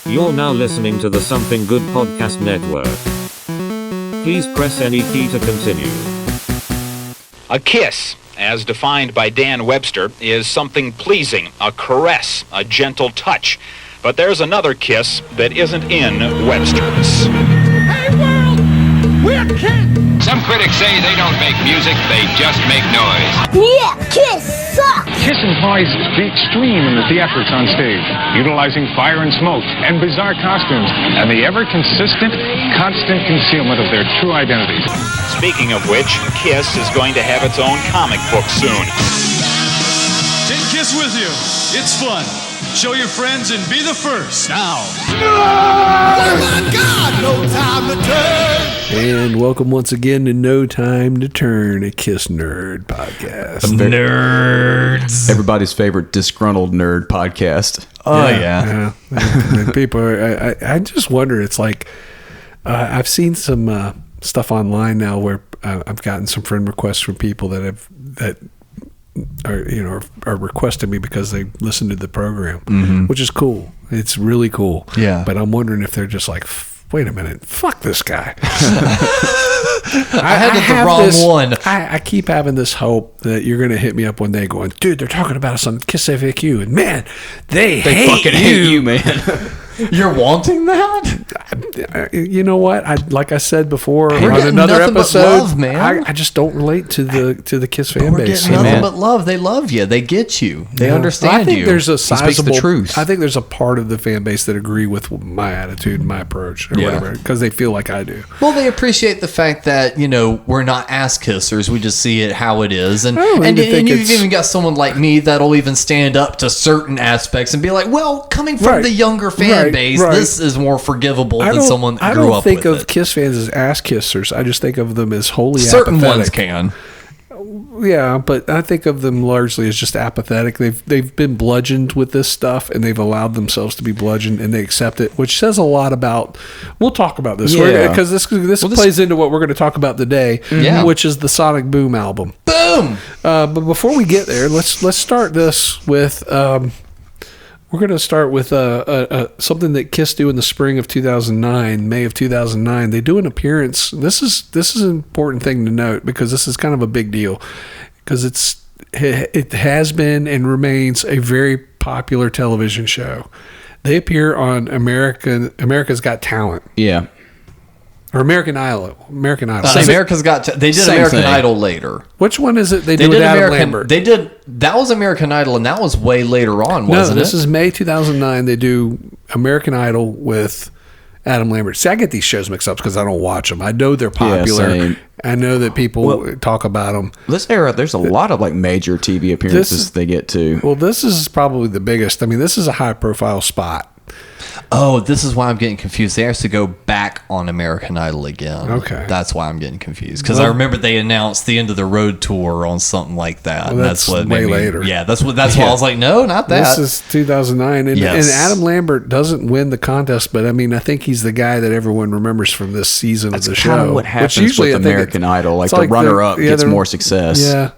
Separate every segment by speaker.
Speaker 1: You're now listening to the Something Good Podcast Network. Please press any key to continue.
Speaker 2: A kiss, as defined by Dan Webster, is something pleasing, a caress, a gentle touch. But there's another kiss that isn't in Webster's.
Speaker 3: Hey world, we're kids!
Speaker 4: Some critics say they don't make music, they just make noise.
Speaker 5: Yeah, Kiss sucks!
Speaker 6: Kiss implies the extreme in the theatrics on stage, utilizing fire and smoke and bizarre costumes, and the ever-consistent, constant concealment of their true identities.
Speaker 2: Speaking of which, Kiss is going to have its own comic book soon.
Speaker 7: Take Kiss with you. It's fun. Show your friends and be the first. Now.
Speaker 3: Oh my God, no time to turn!
Speaker 8: And welcome once again to No Time to Turn, a Kiss Nerd podcast.
Speaker 9: Nerds. Everybody's favorite disgruntled nerd podcast.
Speaker 8: Oh, yeah. People are, I just wonder, it's like, I've seen some stuff online now where I've gotten some friend requests from people that are requesting me because they listen to the program, which is cool. It's really cool.
Speaker 9: Yeah.
Speaker 8: But I'm wondering if they're just like, wait a minute, fuck this guy.
Speaker 9: I had the wrong one.
Speaker 8: I keep having this hope that you're going to hit me up one day going, dude, they're talking about us on Kiss FAQ, and man, they
Speaker 9: fucking hate you, man. You're wanting that?
Speaker 8: You know what? Like I said before
Speaker 9: We're
Speaker 8: on
Speaker 9: getting
Speaker 8: another
Speaker 9: nothing but
Speaker 8: episode,
Speaker 9: love, man.
Speaker 8: I just don't relate to the Kiss fan
Speaker 9: We're
Speaker 8: base.
Speaker 9: getting nothing but love. They love you. They get you. They understand
Speaker 8: I think
Speaker 9: you.
Speaker 8: there's a
Speaker 9: He speaks
Speaker 8: sizable
Speaker 9: the truth.
Speaker 8: I think there's a part of the fan base that agree with my attitude and my approach or whatever because they feel like I do.
Speaker 9: Well, they appreciate the fact that, we're not ass kissers. We just see it how it is. And
Speaker 8: think
Speaker 9: you've even got someone like me that'll even stand up to certain aspects and be like, well, coming from the younger fan base, this is more forgivable than someone that grew up with it.
Speaker 8: I don't think of Kiss fans as ass kissers. I just think of them as wholly
Speaker 9: certain
Speaker 8: apathetic.
Speaker 9: ones can.
Speaker 8: Yeah, but I think of them largely as just apathetic. They've been bludgeoned with this stuff, and they've allowed themselves to be bludgeoned, and they accept it, which says a lot about. We'll talk about this because this plays into what we're going to talk about today, which is the Sonic Boom album.
Speaker 9: Boom.
Speaker 8: But before we get there, let's start this with. We're going to start with something that Kiss do in the spring of 2009, May of 2009. They do an appearance. This is an important thing to note because this is kind of a big deal because it has been and remains a very popular television show. They appear on America's Got Talent.
Speaker 9: Yeah.
Speaker 8: Or American Idol.
Speaker 9: America's Got they did
Speaker 8: Same
Speaker 9: American
Speaker 8: thing.
Speaker 9: Idol later.
Speaker 8: Which one is it they did with Adam Lambert?
Speaker 9: That was American Idol, and that was way later on, wasn't it?
Speaker 8: No, this is May 2009. They do American Idol with Adam Lambert. See, I get these shows mixed up because I don't watch them. I know they're popular.
Speaker 9: same.
Speaker 8: I know that people talk about them.
Speaker 9: This era, there's a lot of major TV appearances they get to.
Speaker 8: Well, this is probably the biggest. I mean, this is a high-profile spot.
Speaker 9: Oh, this is why I'm getting confused. They actually go back on American Idol again.
Speaker 8: Okay.
Speaker 9: That's why I'm getting confused. Because I remember they announced the end of the road tour on something like that.
Speaker 8: Well, that's
Speaker 9: what
Speaker 8: way later.
Speaker 9: Yeah, that's why I was like, no, not that.
Speaker 8: This is 2009. And Adam Lambert doesn't win the contest, but I mean, I think he's the guy that everyone remembers from this season of the show.
Speaker 9: That's kind of what happens with American Idol. Like the runner-up gets more success.
Speaker 8: Yeah.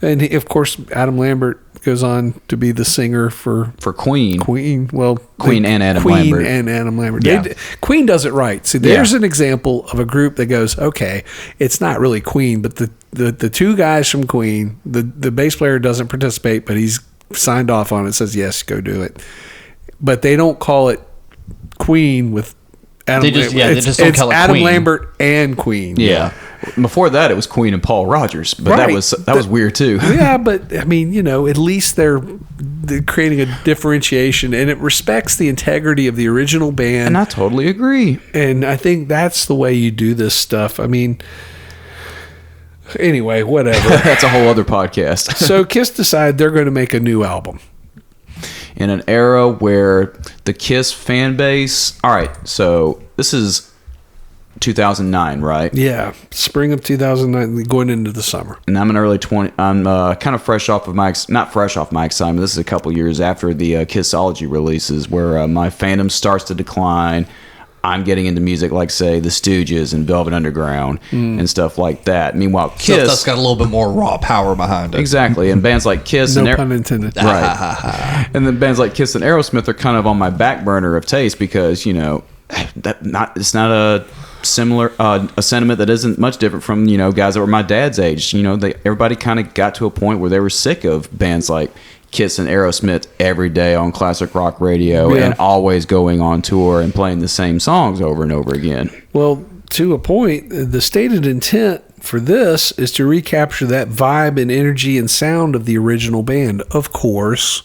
Speaker 8: And of course, Adam Lambert goes on to be the singer for Queen. Queen and Adam Lambert.
Speaker 9: Yeah.
Speaker 8: Queen does it right. See, there's an example of a group that goes, okay, it's not really Queen, but the two guys from Queen, the bass player doesn't participate, but he's signed off on it, says, yes, go do it. But they don't call it Queen with Adam Lambert.
Speaker 9: They just don't call it
Speaker 8: Adam
Speaker 9: Queen.
Speaker 8: Lambert and Queen.
Speaker 9: Yeah. Before that, it was Queen and Paul Rogers, but that was weird too.
Speaker 8: Yeah, but I mean, at least they're creating a differentiation, and it respects the integrity of the original band.
Speaker 9: And I totally agree.
Speaker 8: And I think that's the way you do this stuff. I mean, anyway, whatever.
Speaker 9: That's a whole other podcast.
Speaker 8: So Kiss decide they're going to make a new album.
Speaker 9: In an era where the Kiss fan base... All right, so this is 2009, right?
Speaker 8: Yeah, spring of 2009, going into the summer.
Speaker 9: And I'm in early 20. I'm kind of fresh off of not fresh off my excitement. This is a couple years after the Kissology releases, where my fandom starts to decline.
Speaker 10: I'm getting into music like, say, The Stooges and Velvet Underground and stuff like that. Meanwhile, Kiss...
Speaker 9: Stuff that's got a little bit more raw power behind it.
Speaker 10: Exactly. And bands like Kiss
Speaker 8: no pun intended.
Speaker 10: Right. And then bands like Kiss and Aerosmith are kind of on my back burner of taste because, you know, it's not a similar a sentiment that isn't much different from, you know, guys that were my dad's age. You know, everybody kind of got to a point where they were sick of bands like Kiss and Aerosmith every day on classic rock radio and always going on tour and playing the same songs over and over again.
Speaker 8: Well, to a point, the stated intent for this is to recapture that vibe and energy and sound of the original band, of course,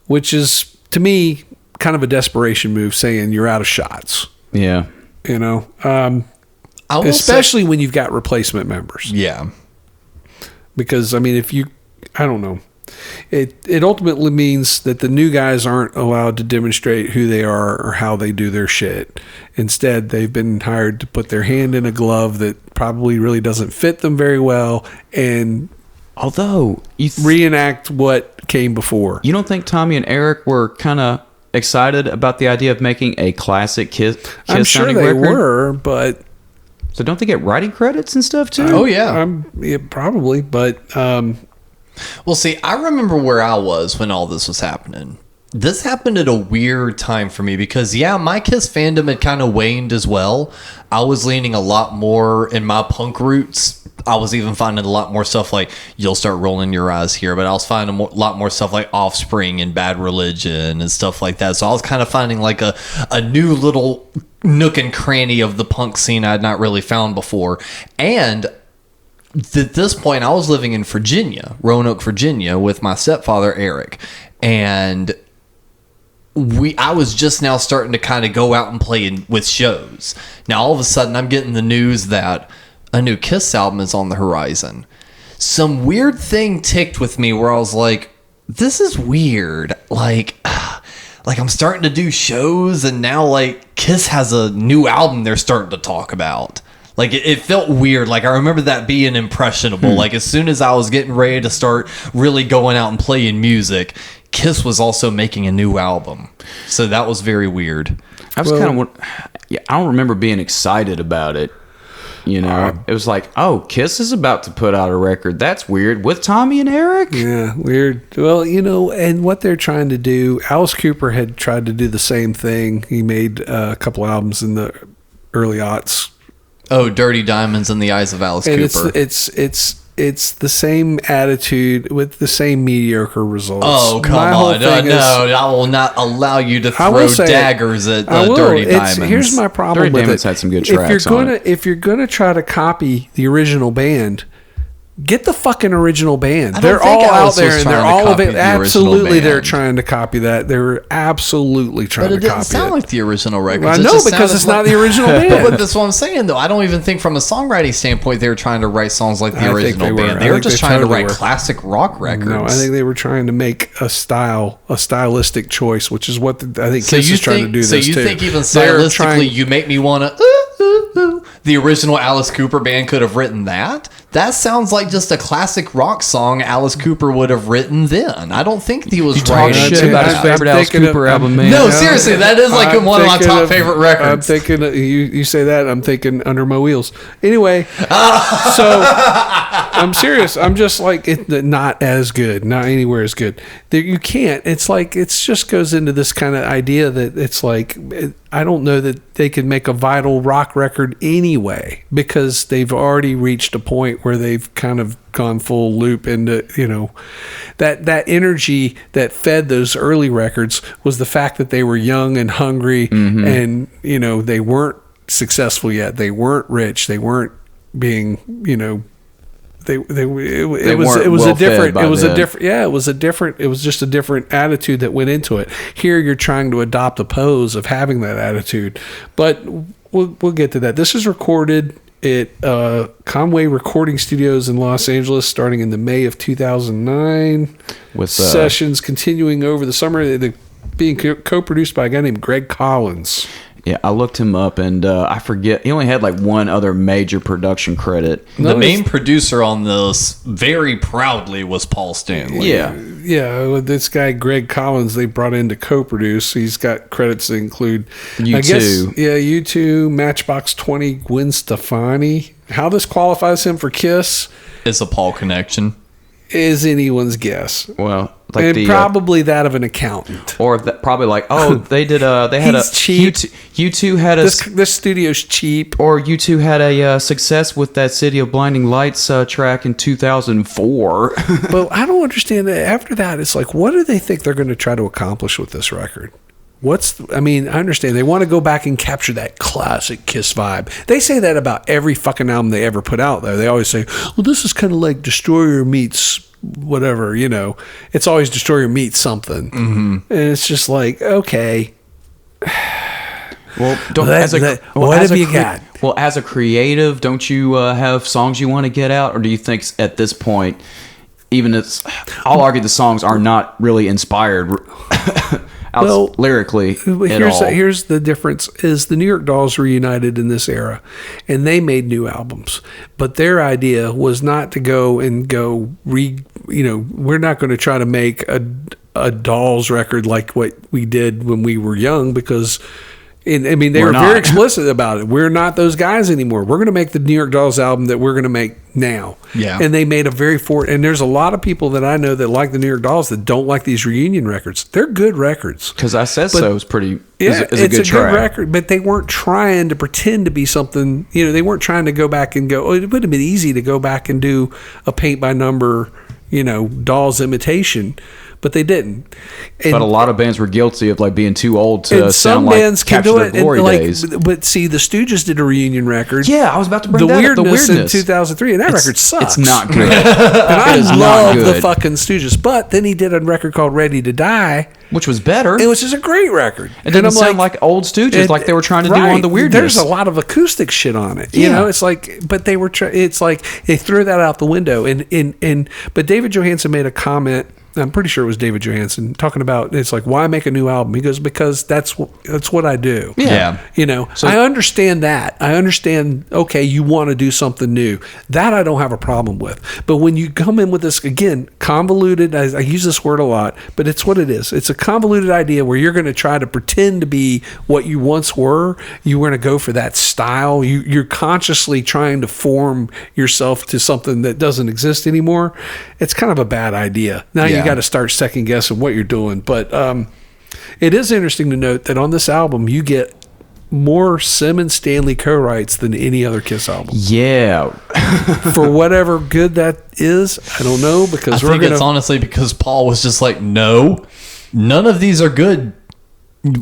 Speaker 8: which is, to me, kind of a desperation move, saying you're out of shots.
Speaker 10: Yeah.
Speaker 8: You know, especially when you've got replacement members.
Speaker 9: Yeah.
Speaker 8: Because, I mean, I don't know. It ultimately means that the new guys aren't allowed to demonstrate who they are or how they do their shit. Instead, they've been hired to put their hand in a glove that probably really doesn't fit them very well and reenact what came before.
Speaker 10: You don't think Tommy and Eric were kind of excited about the idea of making a classic Kiss
Speaker 8: I'm sure
Speaker 10: sounding
Speaker 8: they
Speaker 10: record?
Speaker 8: were, but...
Speaker 10: So don't they get writing credits and stuff too?
Speaker 9: Oh, yeah.
Speaker 8: Probably, but...
Speaker 9: Well, see, I remember where I was when all this was happening. This happened at a weird time for me because, my Kiss fandom had kind of waned as well. I was leaning a lot more in my punk roots. I was even finding a lot more stuff like You'll Start Rolling Your Eyes Here, but I was finding a lot more stuff like Offspring and Bad Religion and stuff like that. So I was kind of finding like a new little nook and cranny of the punk scene I had not really found before. And at this point, I was living in Virginia, Roanoke, Virginia, with my stepfather, Eric. And I was just now starting to kind of go out and play with shows. Now, all of a sudden, I'm getting the news that a new Kiss album is on the horizon. Some weird thing ticked with me where I was like, this is weird. Like I'm starting to do shows, and now, like, Kiss has a new album they're starting to talk about. Like, it felt weird. Like, I remember that being impressionable. Like, as soon as I was getting ready to start really going out and playing music, Kiss was also making a new album. So that was very weird.
Speaker 10: I don't remember being excited about it. You know, it was like, oh, Kiss is about to put out a record. That's weird. With Tommy and Eric?
Speaker 8: Yeah, weird. Well, you know, and what they're trying to do, Alice Cooper had tried to do the same thing. He made a couple albums in the early aughts.
Speaker 9: Oh, Dirty Diamonds in the Eyes of Alice Cooper.
Speaker 8: It's the same attitude with the same mediocre results.
Speaker 9: Oh, come on. No, I will not allow you to throw daggers at Dirty Diamonds.
Speaker 8: Here's my problem
Speaker 10: Dirty
Speaker 8: with
Speaker 10: Diamonds
Speaker 8: it.
Speaker 10: had some good tracks on it.
Speaker 8: If you're going to try to copy the original band, get the fucking original band. They're all out there and they're all of it. Absolutely, they're trying to copy that. They're absolutely trying to copy it. But it doesn't
Speaker 9: sound like the original record.
Speaker 8: I know, because it's not the original band.
Speaker 9: But that's what I'm saying, though. I don't even think from a songwriting standpoint they were trying to write songs like the original band. They were just trying to write classic rock records.
Speaker 8: No, I think they were trying to make a stylistic choice, which is what I think Kiss is trying to do.
Speaker 9: So you think even stylistically you make me want to... The original Alice Cooper band could have written that? That sounds like just a classic rock song Alice Cooper would have written then. I don't think he was writing
Speaker 10: shit about his favorite Alice Cooper album, man.
Speaker 9: No, seriously, that is like one of my top favorite records.
Speaker 8: I'm thinking, you say that, I'm thinking Under My Wheels. Anyway, so I'm serious. I'm just like, not as good, not anywhere as good. You can't. It's like, it just goes into this kind of idea that it's like, I don't know that they could make a vital rock record anyway, because they've already reached a point where they've kind of gone full loop into, you know, that energy that fed those early records was the fact that they were young and hungry, and, you know, they weren't successful yet. They weren't rich. They weren't being, you know, it was just a different attitude that went into it. Here you're trying to adopt a pose of having that attitude, but we'll get to that. This is recorded at Conway Recording Studios in Los Angeles starting in the May of 2009, with sessions continuing over the summer, being co-produced by a guy named Greg Collins.
Speaker 10: Yeah, I looked him up, and I forget. He only had like one other major production credit.
Speaker 9: The main producer on this, very proudly, was Paul Stanley.
Speaker 10: Yeah,
Speaker 8: with this guy Greg Collins, they brought in to co-produce. He's got credits that include
Speaker 10: U2.
Speaker 8: U2, Matchbox 20, Gwen Stefani. How this qualifies him for Kiss
Speaker 9: It's a Paul connection.
Speaker 8: is anyone's guess.
Speaker 10: Well, like
Speaker 8: and
Speaker 10: the
Speaker 8: probably that of an accountant.
Speaker 10: or that, probably like, oh, they did. They had
Speaker 8: He's
Speaker 10: a
Speaker 8: cheap.
Speaker 10: U2 had a
Speaker 8: This studio's cheap.
Speaker 10: or U2 had a success with that City of Blinding Lights track in 2004.
Speaker 8: But I don't understand that. After that, it's like, what do they think they're going to try to accomplish with this record? I understand they want to go back and capture that classic Kiss vibe. They say that about every fucking album they ever put out, though. They always say, well, this is kind of like Destroyer meets whatever, It's always Destroyer meets something. Mm-hmm. And it's just like, okay.
Speaker 10: Well,
Speaker 8: what have you got?
Speaker 10: Well, as a creative, don't you have songs you want to get out? Or do you think at this point, I'll argue the songs are not really inspired lyrically at all.
Speaker 8: Here's the difference: is the New York Dolls reunited in this era, and they made new albums. But their idea was not to we're not going to try to make a Dolls record like what we did when we were young, because. They were very explicit about it. We're not those guys anymore. We're going to make the New York Dolls album that we're going to make now.
Speaker 9: Yeah.
Speaker 8: And they made and there's a lot of people that I know that like the New York Dolls that don't like these reunion records. They're good records.
Speaker 10: Because I Said So is pretty.
Speaker 8: Yeah,
Speaker 10: is a good
Speaker 8: record, but they weren't trying to pretend to be something. They weren't trying to go back and go. Oh, it would have been easy to go back and do a paint by number, Dolls imitation. But they didn't.
Speaker 10: But a lot of bands were guilty of being too old to sound like
Speaker 8: bands can
Speaker 10: Capture
Speaker 8: do
Speaker 10: Their
Speaker 8: it.
Speaker 10: Glory days.
Speaker 8: But see, the Stooges did a reunion record.
Speaker 10: Yeah, I was about to bring that up. The weirdness
Speaker 8: in 2003, and that record sucks.
Speaker 10: It's not good.
Speaker 8: And I love the fucking Stooges. But then he did a record called Ready to Die,
Speaker 10: which was better.
Speaker 8: It was just a great record.
Speaker 10: It didn't sound like old Stooges, like they were trying to do on the weirdness.
Speaker 8: There's a lot of acoustic shit on it. It's like, but they were. It's like they threw that out the window. But David Johansen made a comment. I'm pretty sure it was David Johansen talking about, it's like, why make a new album? He goes, because that's what I do.
Speaker 9: Yeah.
Speaker 8: So I understand that. I understand, okay, you want to do something new. That I don't have a problem with. But when you come in with this, again, convoluted, I use this word a lot, but it's what it is. It's a convoluted idea where you're going to try to pretend to be what you once were. You're going to go for that style. You're consciously trying to form yourself to something that doesn't exist anymore. It's kind of a bad idea. Now you got to start second guessing what you're doing. But it is interesting to note that on this album you get more Simmons Stanley co-writes than any other Kiss album.
Speaker 10: Yeah.
Speaker 8: For whatever good that is, I don't know, because
Speaker 9: I think it's honestly because Paul was just like, no, none of these are good.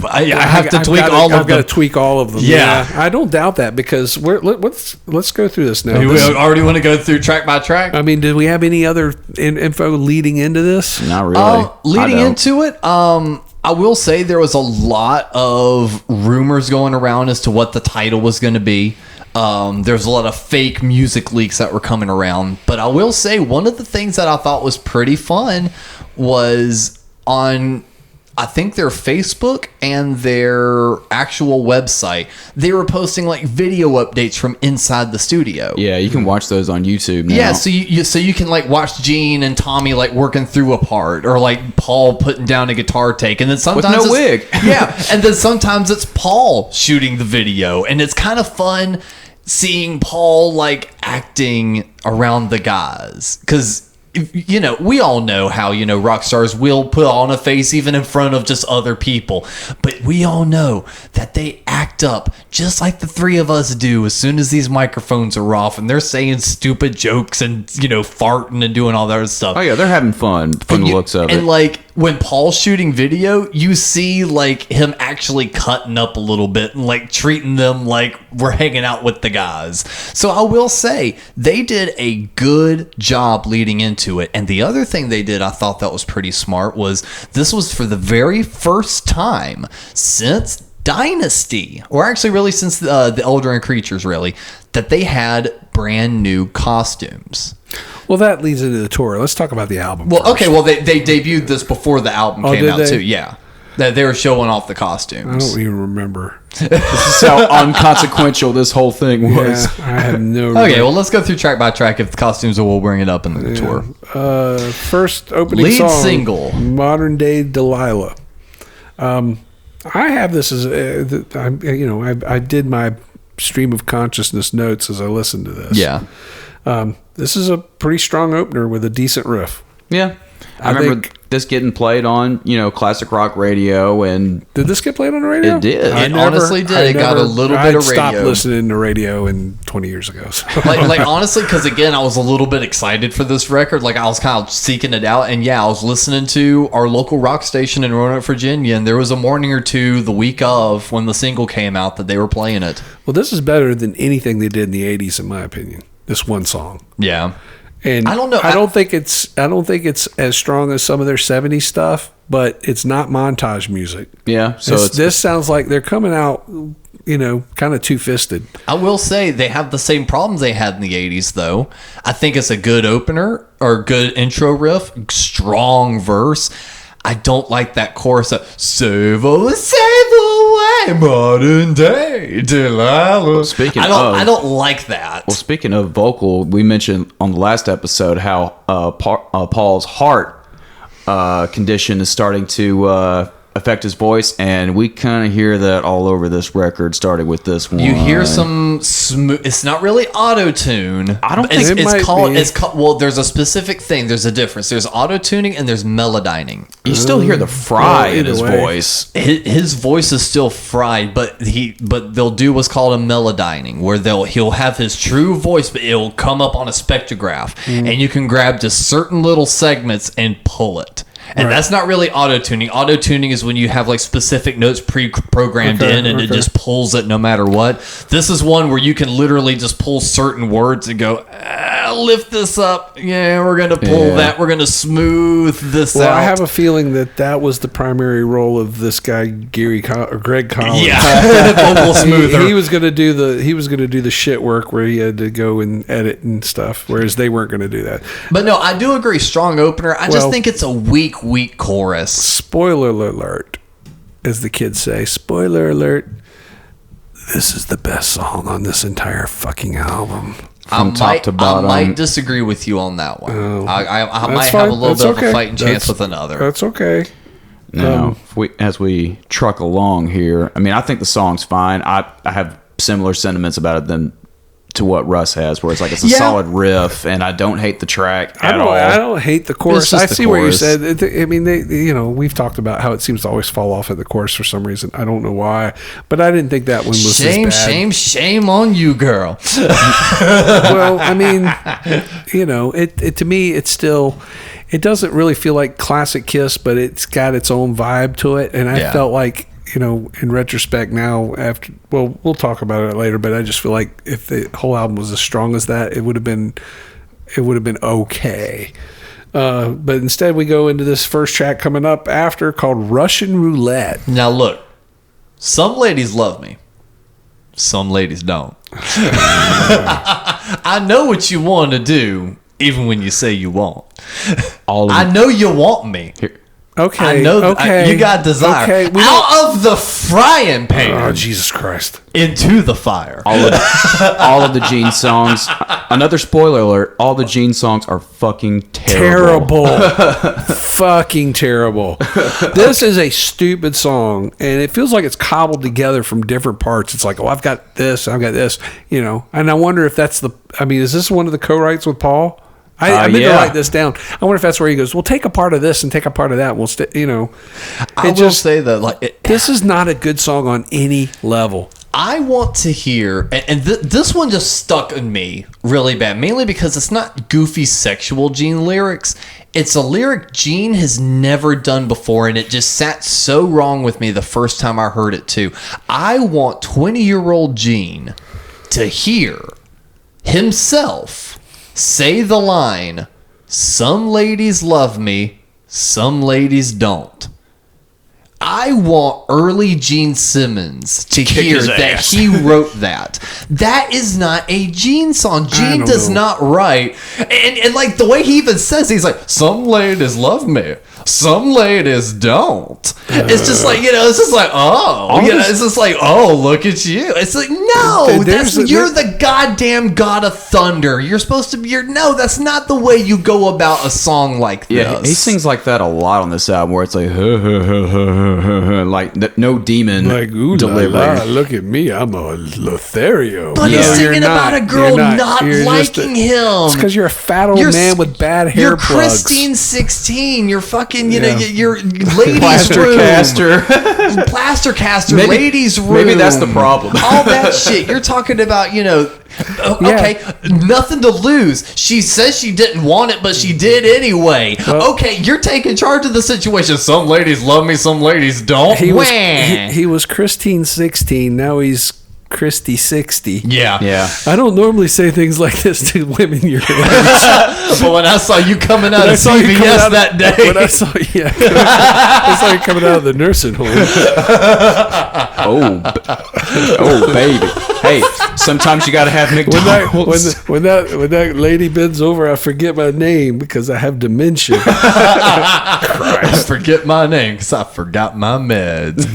Speaker 9: I have to tweak all of them.
Speaker 8: I've got to tweak all of them.
Speaker 9: Yeah.
Speaker 8: I don't doubt that, because let's go through this now.
Speaker 9: We already want to go through track by track.
Speaker 8: I mean, did we have any other info leading into this?
Speaker 10: Not really.
Speaker 9: Leading into it, I will say there was a lot of rumors going around as to what the title was going to be. There's a lot of fake music leaks that were coming around. But I will say one of the things that I thought was pretty fun was on, I think, their Facebook and their actual website, they were posting like video updates from inside the studio.
Speaker 10: Yeah, you can watch those on YouTube now.
Speaker 9: Yeah, so you can like watch Gene and Tommy like working through a part, or like Paul putting down a guitar take, and then sometimes
Speaker 10: with no wig.
Speaker 9: Yeah, and then sometimes it's Paul shooting the video, and it's kind of fun seeing Paul like acting around the guys, because we all know how, rock stars will put on a face even in front of just other people. But we all know that they act up just like the three of us do as soon as these microphones are off and they're saying stupid jokes and, farting and doing all that other stuff.
Speaker 10: Oh, yeah, they're having fun from the looks of it.
Speaker 9: And, like, when Paul's shooting video, you see, like, him actually cutting up a little bit and, like, treating them like we're hanging out with the guys. So I will say, they did a good job leading into it. And the other thing they did, I thought that was pretty smart, was this was for the very first time since Dynasty, or actually really since the Elder and Creatures, really, that they had brand new costumes.
Speaker 8: Well, that leads into the tour. Let's talk about the album.
Speaker 9: Well,
Speaker 8: first.
Speaker 9: okay, well, they debuted this before the album came out, too. Yeah. That they were showing off the costumes.
Speaker 8: I don't even remember.
Speaker 10: This is how unconsequential this whole thing was.
Speaker 8: Yeah, I have no.
Speaker 9: Okay, well, let's go through track by track. If the costumes are, we'll bring it up in the tour.
Speaker 8: First opening
Speaker 9: Lead
Speaker 8: song,
Speaker 9: single.
Speaker 8: Modern Day Delilah. I have this as I did my stream of consciousness notes as I listened to this.
Speaker 9: Yeah.
Speaker 8: This is a pretty strong opener with a decent riff.
Speaker 10: Yeah. I remember this getting played on, classic rock radio, and
Speaker 8: did this get played on the radio?
Speaker 10: It did.
Speaker 9: It honestly did. It got a little bit of radio.
Speaker 8: I stopped listening to radio 20 years ago. So.
Speaker 9: like honestly, because again, I was a little bit excited for this record. Like I was kind of seeking it out, and I was listening to our local rock station in Roanoke, Virginia, and there was a morning or two the week of when the single came out that they were playing it.
Speaker 8: Well, this is better than anything they did in the 80s, in my opinion. This one song.
Speaker 9: Yeah.
Speaker 8: And
Speaker 9: I don't know.
Speaker 8: I don't think it's as strong as some of their 70s stuff, but it's not montage music.
Speaker 10: Yeah. So
Speaker 8: this sounds like they're coming out, kind of two-fisted.
Speaker 9: I will say they have the same problems they had in the 80s, though. I think it's a good opener or good intro riff, strong verse. I don't like that chorus of save away, modern day Delilah. I don't like that.
Speaker 10: Well, speaking of vocal, we mentioned on the last episode how Paul's heart condition is starting to affect his voice, and we kind of hear that all over this record, starting with this one.
Speaker 9: You hear some smooth. It's not really auto tune.
Speaker 10: I don't think
Speaker 8: it might be.
Speaker 9: It's called. Well, there's a specific thing. There's a difference. There's auto tuning and there's melodyning.
Speaker 10: You still hear the fry in his voice.
Speaker 9: His voice is still fried, but they'll do what's called a melodyning, where he'll have his true voice, but it'll come up on a spectrograph, and you can grab just certain little segments and pull it. And that's not really auto-tuning. Auto-tuning is when you have like specific notes pre-programmed in and it just pulls it no matter what. This is one where you can literally just pull certain words and go, lift this up. Yeah, we're going to pull that. We're going to smooth this out.
Speaker 8: I have a feeling that was the primary role of this guy, Greg Collins.
Speaker 9: Yeah, vocal smoother.
Speaker 8: He was going to do the shit work where he had to go and edit and stuff, whereas they weren't going to do that.
Speaker 9: But no, I do agree. Strong opener. I just think it's a weak chorus.
Speaker 8: Spoiler alert, as the kids say. Spoiler alert. This is the best song on this entire fucking album.
Speaker 10: From top to bottom.
Speaker 9: I might disagree with you on that one. I might
Speaker 8: fine.
Speaker 9: have a little
Speaker 8: That's
Speaker 9: bit
Speaker 8: okay.
Speaker 9: of a fighting chance with another.
Speaker 8: That's okay.
Speaker 10: Now, as we truck along here, I mean, I think the song's fine. I have similar sentiments about it than to what Russ has, where it's like it's a solid riff, and I don't hate the track at all.
Speaker 8: I don't hate the chorus. I see what you said. I mean, we've talked about how it seems to always fall off at the chorus for some reason. I don't know why, but I didn't think that one was
Speaker 9: Shame on you, girl.
Speaker 8: Well, I mean, it to me, it's still. It doesn't really feel like classic Kiss, but it's got its own vibe to it, and I felt like. In retrospect now, we'll talk about it later, but I just feel like if the whole album was as strong as that, it would have been okay. But instead we go into this first track coming up after called Russian Roulette.
Speaker 9: Now look, some ladies love me. Some ladies don't. I know what you want to do, even when you say you won't. I know you want me.
Speaker 8: Okay.
Speaker 9: I know you got desire.
Speaker 8: Okay,
Speaker 9: out of the frying pan.
Speaker 8: Oh, Jesus Christ.
Speaker 9: Into the fire.
Speaker 10: All of the Gene songs. Another spoiler alert. All the Gene songs are fucking terrible.
Speaker 8: Fucking terrible. This is a stupid song, and it feels like it's cobbled together from different parts. It's like, I've got this, and I wonder if that's is this one of the co-writes with Paul? I meant to write this down. I wonder if that's where he goes, well, take a part of this and take a part of that. We'll
Speaker 9: I will say that
Speaker 8: this is not a good song on any level.
Speaker 9: I want to hear, and this one just stuck in me really bad, mainly because it's not goofy sexual Gene lyrics. It's a lyric Gene has never done before, and it just sat so wrong with me the first time I heard it too. I want 20-year-old Gene to hear himself say the line, "Some ladies love me, some ladies don't." I want early Gene Simmons to hear that he wrote that. That is not a Gene song. Gene does not write. And like the way he even says, he's like, "Some ladies love me, Some ladies don't. It's just like, it's just like, it's just like, look at you. It's like, no, you're the goddamn god of thunder. You're supposed to be, that's not the way you go about a song like this.
Speaker 10: Yeah, he sings like that a lot on this album, where it's like, like no demon
Speaker 8: like, ooh
Speaker 10: delivery.
Speaker 8: La la, look at me, I'm a Lothario.
Speaker 9: But he's singing about a girl not liking him.
Speaker 8: It's because you're a fat old man with bad hair
Speaker 9: You're
Speaker 8: plugs.
Speaker 9: Christine 16. You're fucking, you're ladies'
Speaker 10: Plaster
Speaker 9: room.
Speaker 10: caster.
Speaker 9: Plaster caster, ladies' room.
Speaker 10: Maybe that's the problem.
Speaker 9: All that shit. You're talking about, okay, nothing to lose. She says she didn't want it, but she did anyway.
Speaker 8: Well,
Speaker 9: okay, you're taking charge of the situation. Some ladies love me, some ladies don't.
Speaker 8: He was Christine 16. Now he's Christy 60.
Speaker 9: Yeah.
Speaker 10: Yeah.
Speaker 9: I
Speaker 8: don't normally say things like this to women your age.
Speaker 9: But when I saw you coming out of CVS that day.
Speaker 8: When I saw you coming out of the nursing home.
Speaker 10: Oh, baby. Hey, sometimes you got to have McDonald's.
Speaker 8: When that lady bends over, I forget my name because I have dementia.
Speaker 9: I forget my name because I forgot my meds.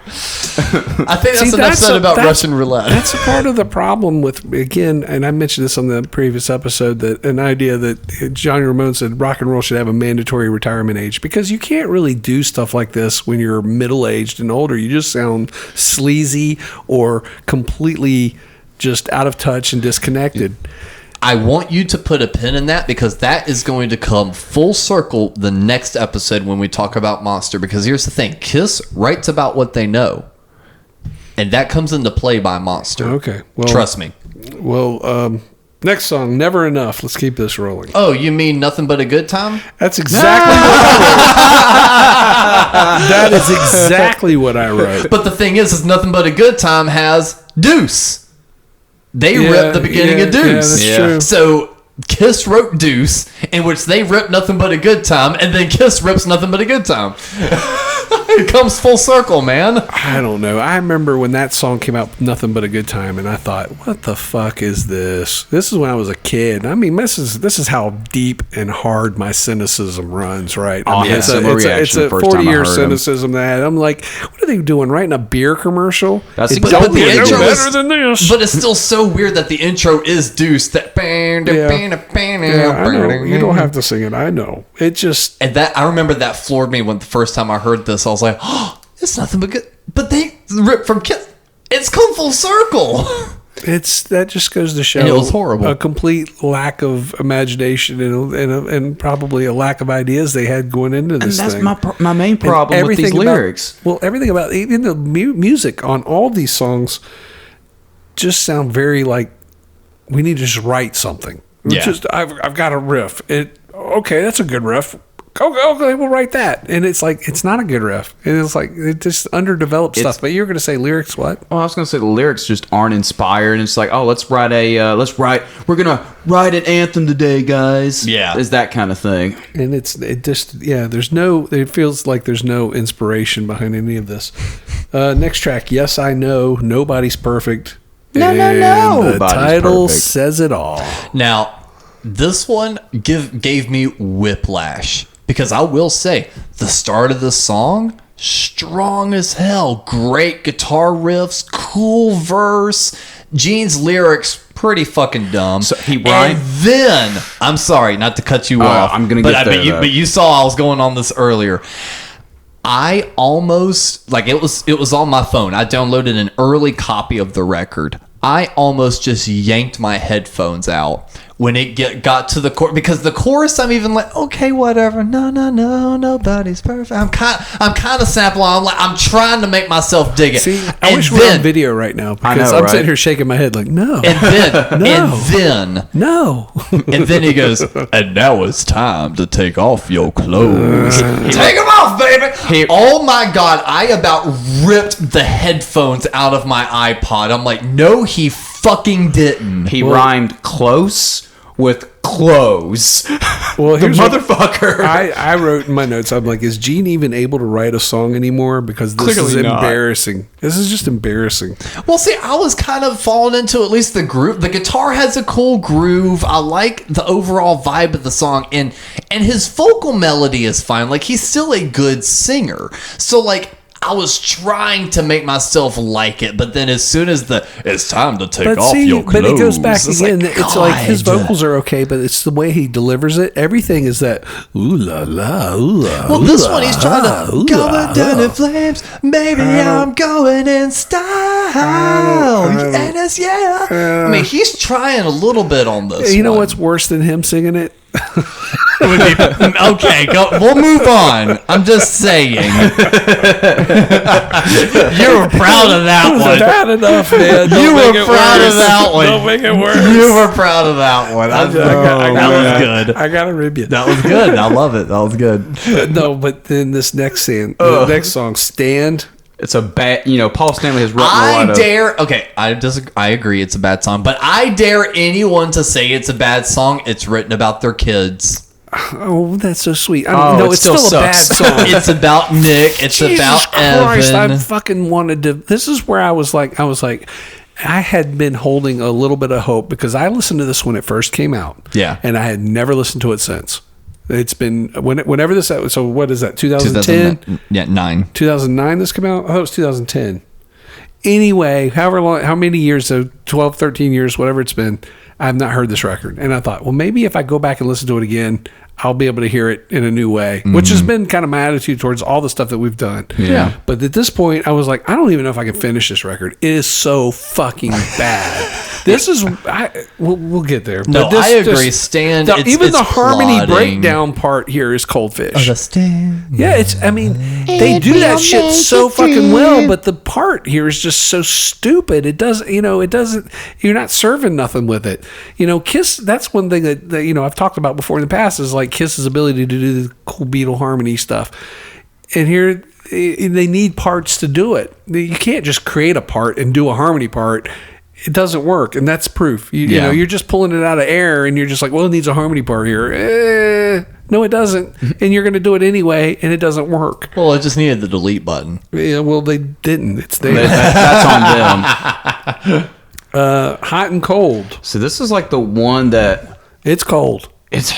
Speaker 9: I think that's an episode about Russian roulette.
Speaker 8: That's a part of the problem with, again, and I mentioned this on the previous episode, that an idea that Johnny Ramone said rock and roll should have a mandatory retirement age, because you can't really do stuff like this when you're middle-aged and older. You just sound sleazy or completely just out of touch and disconnected.
Speaker 9: I want you to put a pin in that, because that is going to come full circle the next episode when we talk about Monster. Because here's the thing. Kiss writes about what they know. And that comes into play by Monster.
Speaker 8: Okay. Well,
Speaker 9: trust me.
Speaker 8: Well, next song, Never Enough. Let's keep this rolling.
Speaker 9: Oh, you mean Nothing But a Good Time?
Speaker 8: That's exactly what I wrote. That is exactly what I wrote.
Speaker 9: But the thing is Nothing But a Good Time has Deuce. They ripped the beginning of Deuce.
Speaker 8: Yeah, that's true.
Speaker 9: So Kiss wrote Deuce, in which they ripped Nothing But a Good Time, and then Kiss rips Nothing But a Good Time. It comes full circle, man.
Speaker 8: I don't know. I remember when that song came out, Nothing But a Good Time, and I thought, what the fuck is this? This is when I was a kid. I mean, this is how deep and hard my cynicism runs, right? I mean, it's a 40-year cynicism that I'm like, what are they doing? Writing a beer commercial?
Speaker 10: That's
Speaker 8: exactly
Speaker 9: the intro
Speaker 8: better than this.
Speaker 9: But it's still so weird that the intro is Deuce. That
Speaker 8: I know. You don't have to sing it. I know. It just...
Speaker 9: And that, I remember that floored me when the first time I heard this. I was like, oh, it's nothing but good. But they ripped from Kiss. It's come full circle. That just goes to show, and it was horrible,
Speaker 8: a complete lack of imagination and probably a lack of ideas they had going into this thing.
Speaker 10: And that's my main problem with these lyrics.
Speaker 8: Everything about even the music on all these songs just sound very like, we need to just write something. I've got a riff. Okay, that's a good riff. Okay, we'll write that. And it's like, it's not a good riff. And it's like, it just underdeveloped stuff. But you're going to say lyrics, what?
Speaker 10: Well, I was going to say the lyrics just aren't inspired. And it's like, oh, we're going to write an anthem today, guys.
Speaker 9: Yeah.
Speaker 10: It's that kind of thing.
Speaker 8: And it feels like there's no inspiration behind any of this. Next track, Yes, I Know, Nobody's Perfect.
Speaker 10: No.
Speaker 8: The title says it all.
Speaker 9: Now, this one gave me whiplash. Because I will say, the start of the song, strong as hell. Great guitar riffs, cool verse. Gene's lyrics, pretty fucking dumb.
Speaker 10: So he rhymed.
Speaker 9: And then, I'm sorry, not to cut you off.
Speaker 10: I'm going to get there,
Speaker 9: but you saw I was going on this earlier. I almost, like, it was on my phone. I downloaded an early copy of the record. I almost just yanked my headphones out when it got to the chorus, because the chorus, I'm even like, okay, whatever. No, nobody's perfect. I'm kind of sampling. I'm trying to make myself dig it.
Speaker 8: See, I wish we were on video right now, because I'm sitting here shaking my head like, no.
Speaker 9: And then,
Speaker 8: no.
Speaker 9: And then he goes, and now it's time to take off your clothes. Take them off, baby. Oh my God, I about ripped the headphones out of my iPod. I'm like, no, he fucking didn't.
Speaker 10: He rhymed close with clothes.
Speaker 8: Well,
Speaker 10: the
Speaker 8: here's
Speaker 10: motherfucker.
Speaker 8: I wrote in my notes, I'm like, is Gene even able to write a song anymore? Because this
Speaker 10: Clearly
Speaker 8: is
Speaker 10: not.
Speaker 8: embarrassing. This is just embarrassing.
Speaker 9: Well, see, I was kind of falling into at least the groove. The guitar has a cool groove. I like the overall vibe of the song, and his vocal melody is fine. Like, he's still a good singer. So, like, I was trying to make myself like it, but then as soon as it's time to take off your clothes,
Speaker 8: but it goes back again.
Speaker 9: Like,
Speaker 8: it's like his
Speaker 9: God.
Speaker 8: vocals are okay, but it's the way he delivers it. Everything is that ooh la la, ooh la.
Speaker 9: Well,
Speaker 8: ooh
Speaker 9: this
Speaker 8: la,
Speaker 9: one he's trying to
Speaker 8: ooh
Speaker 9: going
Speaker 8: la,
Speaker 9: down
Speaker 8: la.
Speaker 9: in flames. Maybe I'm going in style, and it's I mean, he's trying a little bit on this.
Speaker 8: You know
Speaker 9: one.
Speaker 8: what's worse than him singing it?
Speaker 9: Okay, we'll move on. I'm just saying. You were proud of that
Speaker 8: It was
Speaker 9: one.
Speaker 8: bad enough, man.
Speaker 9: You
Speaker 8: Don't
Speaker 9: were
Speaker 8: make it
Speaker 9: proud
Speaker 8: worse.
Speaker 9: of that one.
Speaker 8: Don't make it worse.
Speaker 9: You were proud of that one. That was good.
Speaker 8: I got to rib you.
Speaker 9: That was good. I love it. That was good.
Speaker 8: No, but then this next scene, the next song, Stand.
Speaker 10: It's a bad, Paul Stanley has written a
Speaker 9: I
Speaker 10: lot of...
Speaker 9: dare. Okay, I agree. It's a bad song, but I dare anyone to say it's a bad song. It's written about their kids.
Speaker 8: Oh, that's so sweet. I don't know.
Speaker 10: it
Speaker 8: It's
Speaker 10: still
Speaker 8: still a bad
Speaker 10: sucks.
Speaker 8: song.
Speaker 9: It's about Nick. It's
Speaker 8: Jesus
Speaker 9: about
Speaker 8: Christ,
Speaker 9: Evan.
Speaker 8: I fucking wanted to. This is where I was like, I had been holding a little bit of hope because I listened to this when it first came out.
Speaker 9: Yeah.
Speaker 8: And I had never listened to it since. It's been whenever this. So what is that? 2010.
Speaker 9: Yeah, 9.
Speaker 8: 2009 this came out? I thought it was 2010. Anyway, however long, how many years, so 12, 13 years, whatever it's been, I have not heard this record. And I thought, well, maybe if I go back and listen to it again, I'll be able to hear it in a new way, which has been kind of my attitude towards all the stuff that we've done.
Speaker 10: Yeah.
Speaker 8: But at this point, I was like, I don't even know if I can finish this record. It is so fucking bad. This is, we'll get there.
Speaker 9: No,
Speaker 8: But this
Speaker 9: I agree.
Speaker 8: just-
Speaker 9: Stand.
Speaker 8: even the harmony
Speaker 9: plodding.
Speaker 8: breakdown part here is Coldfish.
Speaker 9: The stand.
Speaker 8: Yeah, they do that shit so fucking well, but the part here is just so stupid. It doesn't, you're not serving nothing with it. Kiss, that's one thing that I've talked about before in the past is like Kiss's ability to do the cool Beatle harmony stuff. And here, they need parts to do it. You can't just create a part and do a harmony part. It doesn't work, and that's proof. You're just pulling it out of air, and you're just like, well, it needs a harmony part here. No, it doesn't, and you're going to do it anyway, and it doesn't work.
Speaker 9: Well, it just needed the delete button.
Speaker 8: Yeah, well, they didn't. It's there.
Speaker 10: That's on them.
Speaker 8: Hot and cold.
Speaker 10: So this is like the one that...
Speaker 8: It's cold.
Speaker 10: It's...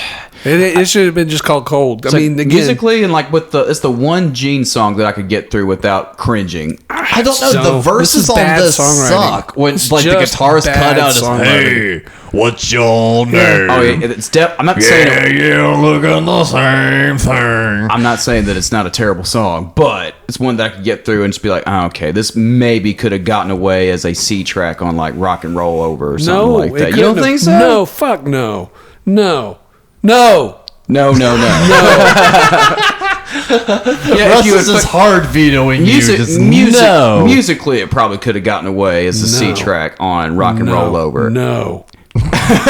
Speaker 8: It should have been just called Cold. I mean, again,
Speaker 10: musically and like it's the one Gene song that I could get through without cringing.
Speaker 9: I don't know.
Speaker 8: So,
Speaker 9: The verses
Speaker 8: this is
Speaker 9: on
Speaker 8: bad
Speaker 9: this
Speaker 8: songwriting.
Speaker 9: suck. When
Speaker 8: It's
Speaker 9: like the
Speaker 8: just
Speaker 9: guitar's cut
Speaker 8: bad
Speaker 9: out as
Speaker 8: songwriting.
Speaker 9: hey, what's your name?
Speaker 10: Oh, yeah, it's I'm not saying
Speaker 9: looking the same thing.
Speaker 10: I'm not saying that it's not a terrible song, but it's one that I could get through and just be like, oh, okay, this maybe could have gotten away as a C track on like Rock and Roll Over or something like that. You don't think so?
Speaker 8: No, fuck no. No.
Speaker 10: No.
Speaker 9: Yeah, Russ is just hard vetoing you. Just no.
Speaker 10: Musically, it probably could have gotten away as a C track on Rock and Roll Over.
Speaker 8: No.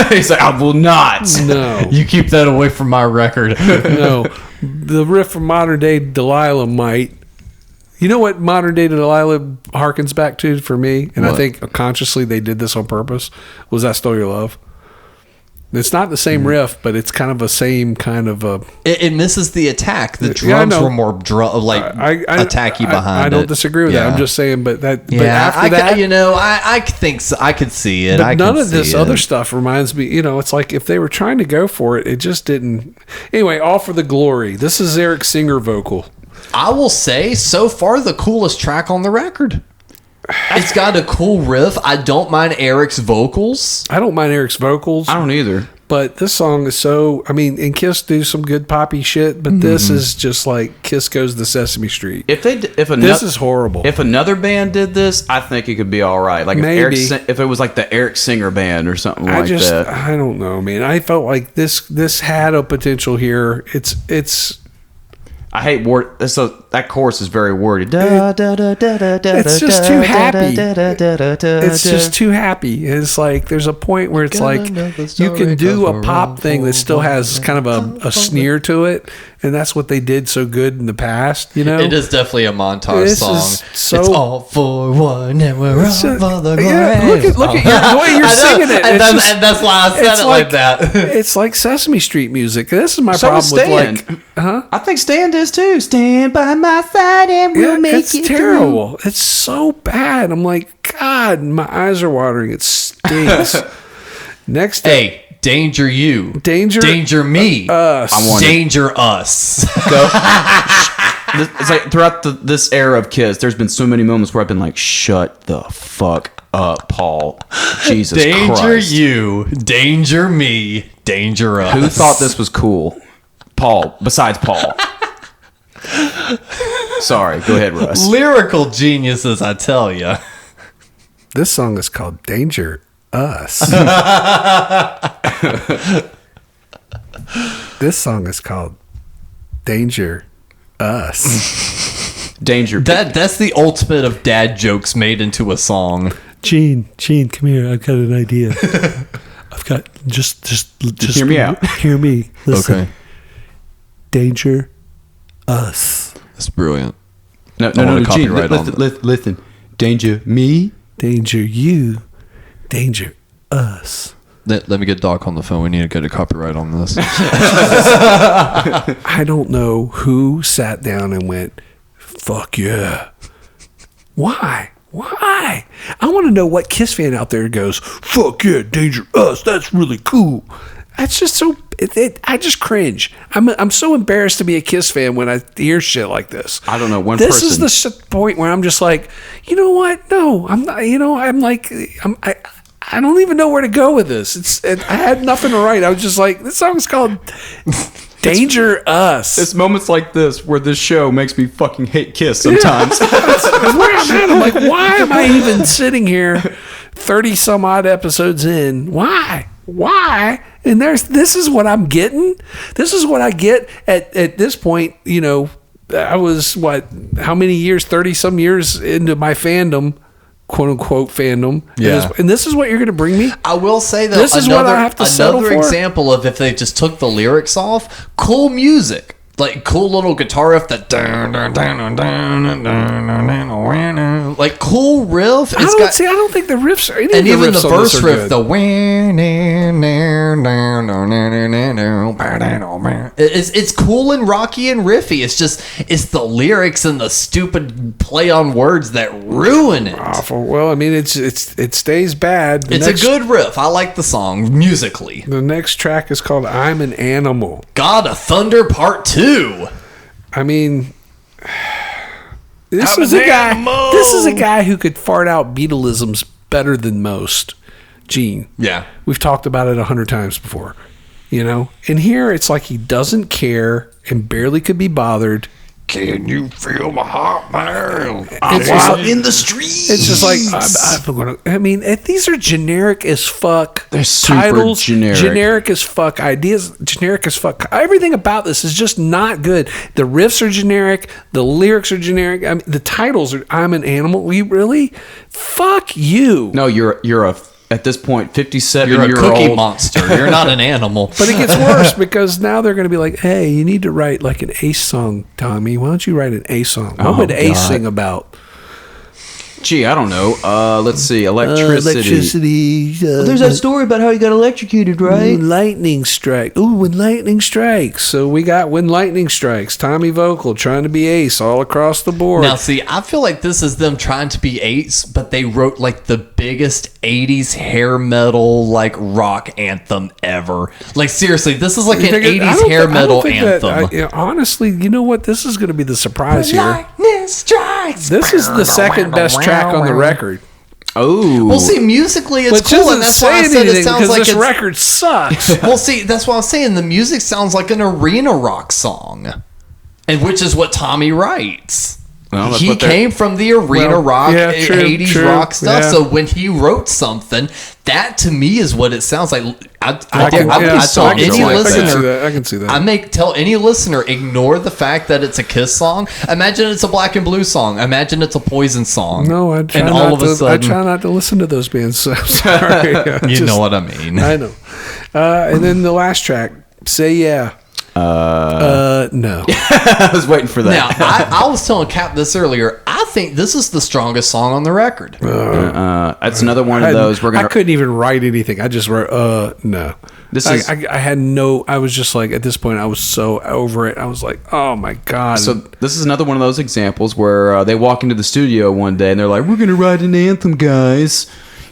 Speaker 10: He's like, I will not.
Speaker 8: No.
Speaker 9: You keep that away from my record.
Speaker 8: No. The riff from Modern Day Delilah might. You know what Modern Day Delilah harkens back to for me? And
Speaker 9: What?
Speaker 8: I think consciously they did this on purpose. Was I Stole Your Love? It's not the same riff, but it's kind of a same kind of a...
Speaker 9: It misses the attack. The
Speaker 8: Yeah, I
Speaker 9: drums
Speaker 8: know.
Speaker 9: were more attacky behind
Speaker 8: I
Speaker 9: it.
Speaker 8: don't disagree with that. I'm just saying, but that...
Speaker 9: Yeah,
Speaker 8: but after that...
Speaker 9: I think so. I could see it.
Speaker 8: But
Speaker 9: I
Speaker 8: none
Speaker 9: can
Speaker 8: of this
Speaker 9: see
Speaker 8: other
Speaker 9: it.
Speaker 8: stuff reminds me, it's like if they were trying to go for it, it just didn't. Anyway, All for the Glory. This is Eric Singer vocal.
Speaker 9: I will say, so far, the coolest track on the record. It's got a cool riff. I don't mind Eric's vocals.
Speaker 8: I don't mind Eric's vocals.
Speaker 10: I don't either.
Speaker 8: But this song is so, and Kiss do some good poppy shit, but this is just like Kiss Goes to Sesame Street.
Speaker 10: This
Speaker 8: is horrible.
Speaker 10: If another band did this, I think it could be all right. Like
Speaker 8: Maybe.
Speaker 10: if it was like the Eric Singer band or something like that.
Speaker 8: I don't know, man. I felt like this had a potential here. It's
Speaker 10: I hate word. That chorus is very wordy. It's
Speaker 8: just too happy. It's just too happy. It's like there's a point where it's like you can do a pop thing that still has kind of a sneer to it, and that's what they did so good in the past. You know,
Speaker 9: It is definitely a montage
Speaker 8: This
Speaker 9: song.
Speaker 8: is so-
Speaker 9: It's all for one, and we're all for the glory.
Speaker 8: yeah, look at the way you're
Speaker 9: I know,
Speaker 8: singing it.
Speaker 9: and,
Speaker 8: It's just-
Speaker 9: and that's why I said
Speaker 8: it's
Speaker 9: it like that.
Speaker 8: It's like Sesame Street music. This is my
Speaker 10: So
Speaker 8: problem
Speaker 10: is
Speaker 8: with
Speaker 10: Stan.
Speaker 8: like,
Speaker 10: I think Stan does too. Stand by my side and we'll make
Speaker 8: it's
Speaker 10: it
Speaker 8: terrible. It's so bad. I'm like, God, my eyes are watering. It stinks. Next up,
Speaker 9: Hey, danger you.
Speaker 8: Danger
Speaker 9: me.
Speaker 8: us.
Speaker 10: I want
Speaker 9: Danger us.
Speaker 10: It's like throughout this era of Kiss, there's been so many moments where I've been like, shut the fuck up, Paul. Jesus
Speaker 9: Danger
Speaker 10: Christ.
Speaker 9: you. Danger me. Danger us.
Speaker 10: Who thought this was cool? Paul, besides Paul. Sorry, go ahead, Russ.
Speaker 9: Lyrical geniuses, I tell you.
Speaker 8: This song is called Danger Us. This song is called Danger Us.
Speaker 10: Danger.
Speaker 9: That's the ultimate of dad jokes made into a song.
Speaker 8: Gene, come here. I've got an idea. I've got just
Speaker 10: hear me out.
Speaker 8: Hear me. Listen.
Speaker 9: Okay.
Speaker 8: Danger Us.
Speaker 9: That's brilliant.
Speaker 10: No,
Speaker 9: I want a
Speaker 10: Gene,
Speaker 9: copyright on
Speaker 10: listen. Danger me.
Speaker 8: Danger you. Danger us.
Speaker 9: Let me get Doc on the phone. We need to get a copyright on this.
Speaker 8: I don't know who sat down and went, fuck yeah. Why? I want to know what Kiss fan out there goes, fuck yeah, Danger Us. That's really cool. That's just so. I just cringe. I'm so embarrassed to be a Kiss fan when I hear shit like this.
Speaker 10: I don't know one
Speaker 8: This
Speaker 10: person.
Speaker 8: is the point where I'm just like, you know what? No, I'm not. You know, I'm like, I don't even know where to go with this. I had nothing to write. I was just like, this song's called Danger Us.
Speaker 10: It's moments like this where this show makes me fucking hate Kiss sometimes.
Speaker 8: That's where I'm at. I'm like, why am I even sitting here 30 some odd episodes in? Why? And this is what I'm getting. This is what I get at this point. You know, I was how many years? 30 some years into my fandom, quote unquote fandom.
Speaker 9: Yeah.
Speaker 8: And this is what you're going to bring me.
Speaker 9: I will say though,
Speaker 8: This is what I have to settle
Speaker 9: another
Speaker 8: for?
Speaker 9: example of if they just took the lyrics off, cool music. Like cool little guitar riff that like cool riff.
Speaker 8: I don't think the riffs are any
Speaker 9: and
Speaker 8: of the
Speaker 9: even the
Speaker 8: riffs on this
Speaker 9: verse
Speaker 8: are
Speaker 9: riff,
Speaker 8: good.
Speaker 9: it's cool and rocky and riffy. It's the lyrics and the stupid play on words that ruin it.
Speaker 8: Awful. Well, I mean, it stays bad.
Speaker 9: It's a good riff. I like the song musically.
Speaker 8: The next track is called "I'm an Animal."
Speaker 9: God of Thunder Part 2.
Speaker 8: I mean, this is a guy who could fart out Beatleisms better than most. Gene.
Speaker 9: Yeah.
Speaker 8: We've talked about it 100 times before. You know? And here it's like he doesn't care and barely could be bothered.
Speaker 3: Can you feel my heart, man?
Speaker 8: It's
Speaker 3: I'm
Speaker 8: just-
Speaker 3: in the streets.
Speaker 8: It's just like, I mean, these are generic as fuck.
Speaker 10: They're super
Speaker 8: titles,
Speaker 10: generic.
Speaker 8: generic as fuck. Ideas, generic as fuck. Everything about this is just not good. The riffs are generic. The lyrics are generic. I mean, the titles are, I'm an Animal. We really? Fuck you.
Speaker 10: No, you're a at this point 57
Speaker 9: You're a
Speaker 10: year
Speaker 9: cookie
Speaker 10: old
Speaker 9: monster. You're not an animal.
Speaker 8: But it gets worse because now they're going to be like, hey, you need to write like an Ace song, Tommy. Why don't you write an Ace song? What would Ace sing about?
Speaker 10: Gee, I don't know. Let's see. Electricity.
Speaker 8: There's
Speaker 10: that story about how he got electrocuted,
Speaker 8: Lightning strike. Ooh, when lightning strikes. So we got when lightning strikes. Tommy Vocal trying to be Ace all across the board.
Speaker 9: Now, see, I feel like this is them trying to be Ace, but they wrote like the biggest 80s hair metal like rock anthem ever. Like seriously, this is like an 80s hair metal anthem.
Speaker 8: Honestly, you know what? This is going to be the surprise here.
Speaker 9: Lightning strikes.
Speaker 8: This is the second best track on the record.
Speaker 10: Oh.
Speaker 9: Well, see, musically it's
Speaker 8: Which
Speaker 9: cool,
Speaker 8: doesn't
Speaker 9: and that's
Speaker 8: say
Speaker 9: why I said
Speaker 8: anything
Speaker 9: it sounds
Speaker 8: because
Speaker 9: like
Speaker 8: this
Speaker 9: it's,
Speaker 8: record sucks.
Speaker 9: Well, see, that's what I'm saying. The music sounds like an arena rock song, and which is what Tommy writes.
Speaker 10: Well, that's
Speaker 9: he
Speaker 10: what they're-
Speaker 9: came from the arena rock,
Speaker 8: yeah, true,
Speaker 9: 80s
Speaker 8: true,
Speaker 9: rock stuff.
Speaker 8: yeah.
Speaker 9: So when he wrote something, that to me is what it sounds like. I
Speaker 8: I
Speaker 9: tell any listener,
Speaker 8: I can see that.
Speaker 9: tell any listener, ignore the fact that it's a Kiss song. Imagine it's a Black and Blue song. Imagine it's a Poison song.
Speaker 8: No, I try,
Speaker 9: and
Speaker 8: not
Speaker 9: all of a
Speaker 8: to, I
Speaker 9: sudden,
Speaker 8: try not to listen to those bands. So I'm sorry.
Speaker 9: you know what I mean.
Speaker 8: I know. And then the last track, Say Yeah. No.
Speaker 10: I was waiting for that.
Speaker 9: Now, I was telling Cap this earlier. I think this is the strongest song on the record.
Speaker 10: That's another one of those.
Speaker 8: I couldn't even write anything. I just wrote, no. I had no. I was just like, at this point, I was so over it. I was like, oh my God.
Speaker 10: So this is another one of those examples where they walk into the studio one day and they're like, "We're gonna write an anthem, guys.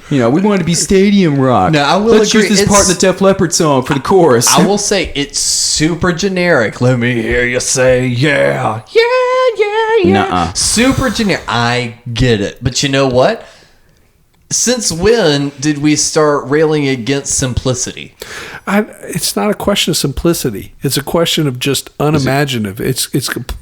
Speaker 10: You know, we want to be stadium rock.
Speaker 9: No, I will
Speaker 10: Let's
Speaker 9: agree.
Speaker 10: use this part in the Def Leppard song for the chorus."
Speaker 9: I will say it's super generic. Let me hear you say, yeah, yeah, yeah, yeah.
Speaker 10: Nuh-uh.
Speaker 9: Super generic. I get it. But you know what? Since when did we start railing against simplicity?
Speaker 8: It's not a question of simplicity. It's a question of just unimaginative. It's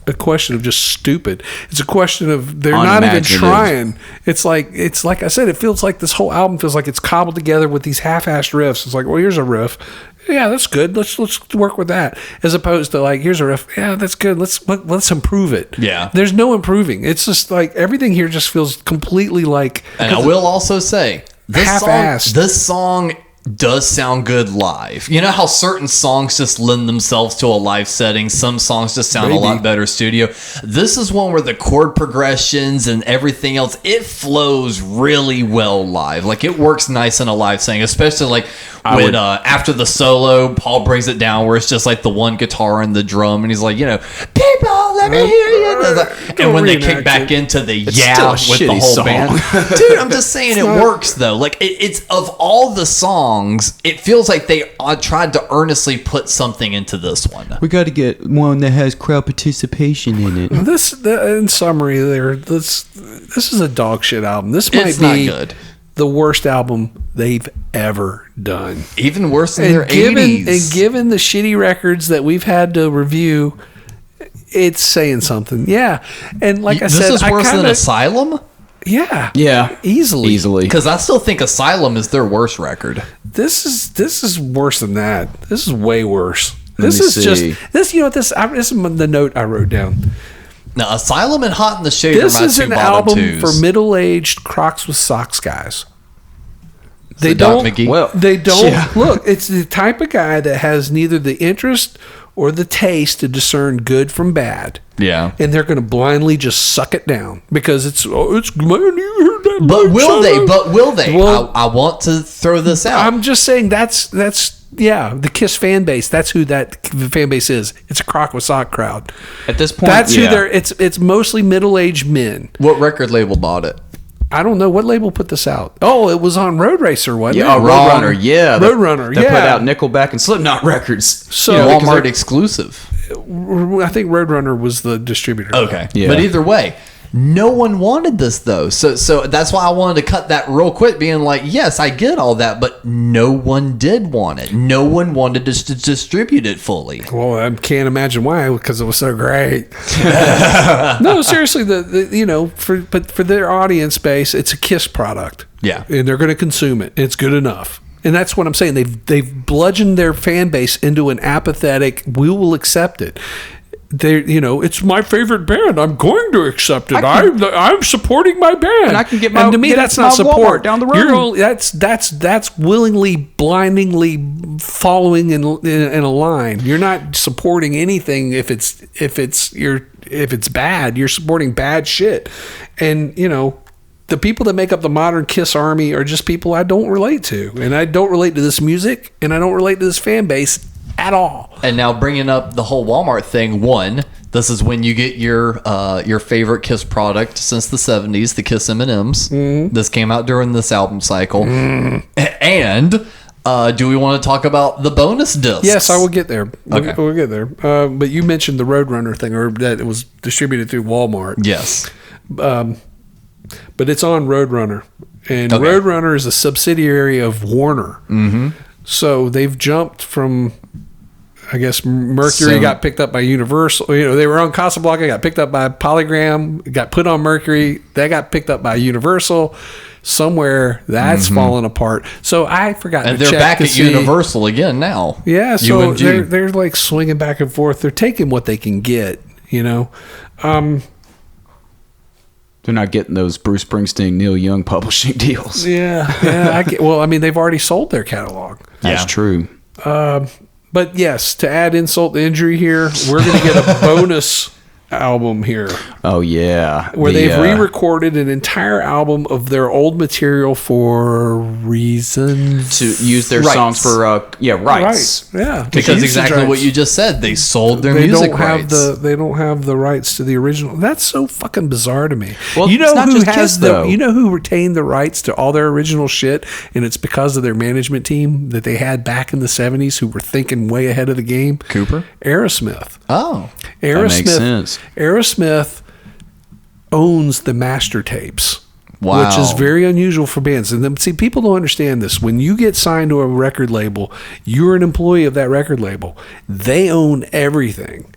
Speaker 8: a question of just stupid. It's a question of they're not even trying. It's like I said. It feels like this whole album feels like it's cobbled together with these half-assed riffs. It's like, well, here's a riff. Yeah, that's good. Let's work with that. As opposed to like, here's a riff. Yeah, that's good. Let's improve it.
Speaker 9: Yeah.
Speaker 8: There's no improving. It's just like everything here just feels completely like.
Speaker 9: And I will also say
Speaker 8: half-assed.
Speaker 9: This song does sound good live. You know how certain songs just lend themselves to a live setting. Some songs just sound a lot better studio. This is one where the chord progressions and everything else, it flows really well live. Like it works nice in a live setting, especially like when after the solo, Paul brings it down where it's just like the one guitar and the drum, and he's like, you know, people, let me hear you. And when they kick back into the with the whole band, dude, I'm just saying it works though. Like it's of all the songs, it feels like they tried to earnestly put something into this one.
Speaker 10: We got to get one that has crowd participation in it.
Speaker 8: In summary, this is a dog shit album. This might be
Speaker 9: not good.
Speaker 8: The worst album they've ever done.
Speaker 9: Even worse than their 80s.
Speaker 8: And given the shitty records that we've had to review, it's saying something. Yeah. And like I said,
Speaker 9: this is worse than Asylum?
Speaker 8: Yeah, easily.
Speaker 9: Because I still think Asylum is their worst record.
Speaker 8: This is worse than that. This is way worse. This is the note I wrote down.
Speaker 9: Now, Asylum and Hot in the Shade
Speaker 8: this
Speaker 9: are my
Speaker 8: is
Speaker 9: two
Speaker 8: an
Speaker 9: bottom
Speaker 8: album
Speaker 9: twos.
Speaker 8: for middle-aged Crocs with socks guys. They
Speaker 9: Doc
Speaker 8: don't.
Speaker 9: McGee?
Speaker 8: Well, they don't look. It's the type of guy that has neither the interest or the taste to discern good from bad.
Speaker 9: Yeah,
Speaker 8: and they're going to blindly just suck it down because it's man, you heard that.
Speaker 9: But will they? Well, I want to throw this out.
Speaker 8: I'm just saying that's the Kiss fan base. That's who that fan base is. It's a Croc with sock crowd.
Speaker 10: At this point,
Speaker 8: that's who they're. It's mostly middle-aged men.
Speaker 9: What record label bought it?
Speaker 8: I don't know what label put this out. Oh, it was on Road Racer, wasn't it?
Speaker 10: Roadrunner. Yeah,
Speaker 8: Roadrunner.
Speaker 10: They put out Nickelback and Slipknot records.
Speaker 8: So
Speaker 9: Walmart exclusive.
Speaker 8: I think Roadrunner was the distributor.
Speaker 9: Okay, but either way, no one wanted this though. So that's why I wanted to cut that real quick, being like, yes, I get all that, but no one did want it. No one wanted to distribute it fully.
Speaker 8: Well, I can't imagine why, because it was so great. No, seriously, for their audience base, it's a Kiss product.
Speaker 9: Yeah,
Speaker 8: and they're going to consume it. It's good enough. And that's what I'm saying. They've bludgeoned their fan base into an apathetic, we will accept it. It's my favorite band. I'm going to accept it. I'm supporting my band.
Speaker 10: And I can get my.
Speaker 8: And to me, that's not support.
Speaker 10: Walmart down the road.
Speaker 8: That's willingly, blindingly following in a line. You're not supporting anything if it's bad. You're supporting bad shit. And the people that make up the modern Kiss army are just people I don't relate to, and I don't relate to this music, and I don't relate to this fan base at all.
Speaker 9: And now bringing up the whole Walmart thing, this is when you get your favorite Kiss product since the 70s, the Kiss M&Ms. This came out during this album cycle. And do we want to talk about the bonus discs?
Speaker 8: Yes, I will get there.
Speaker 9: Okay.
Speaker 8: We'll get there. But you mentioned the Roadrunner thing, or that it was distributed through Walmart.
Speaker 9: Yes.
Speaker 8: But it's on Roadrunner. And Roadrunner is a subsidiary of Warner. Mm-hmm. So they've jumped from, I guess, Mercury got picked up by Universal. They were on Casablanca, got picked up by Polygram, got put on Mercury. They got picked up by Universal. Somewhere that's fallen apart. So I forgot
Speaker 9: and
Speaker 8: to
Speaker 9: they're
Speaker 8: check
Speaker 9: back
Speaker 8: to
Speaker 9: at
Speaker 8: see.
Speaker 9: Universal again now.
Speaker 8: Yeah, so they're like swinging back and forth. They're taking what they can get,
Speaker 10: They're not getting those Bruce Springsteen, Neil Young publishing deals.
Speaker 8: Yeah. They've already sold their catalog.
Speaker 10: That's true.
Speaker 8: But yes, to add insult to injury here, we're going to get a bonus album here.
Speaker 10: Oh yeah,
Speaker 8: where they've re-recorded an entire album of their old material for reasons
Speaker 10: to use their songs for rights.
Speaker 8: Yeah,
Speaker 9: because exactly what you just said, they sold their music rights.
Speaker 8: They don't have the rights to the original. That's so fucking bizarre to me.
Speaker 10: Well,
Speaker 8: you know
Speaker 10: it's not
Speaker 8: who
Speaker 10: just
Speaker 8: has
Speaker 10: Kiss,
Speaker 8: the
Speaker 10: though.
Speaker 8: you know who retained the rights to all their original shit, and it's because of their management team that they had back in the 70s who were thinking way ahead of the game.
Speaker 9: Cooper?
Speaker 8: Aerosmith.
Speaker 9: Oh,
Speaker 8: Aerosmith.
Speaker 10: That makes sense.
Speaker 8: Aerosmith owns the master tapes.
Speaker 9: Wow.
Speaker 8: Which is very unusual for bands. And then, see, people don't understand this. When you get signed to a record label, you're an employee of that record label. They own everything.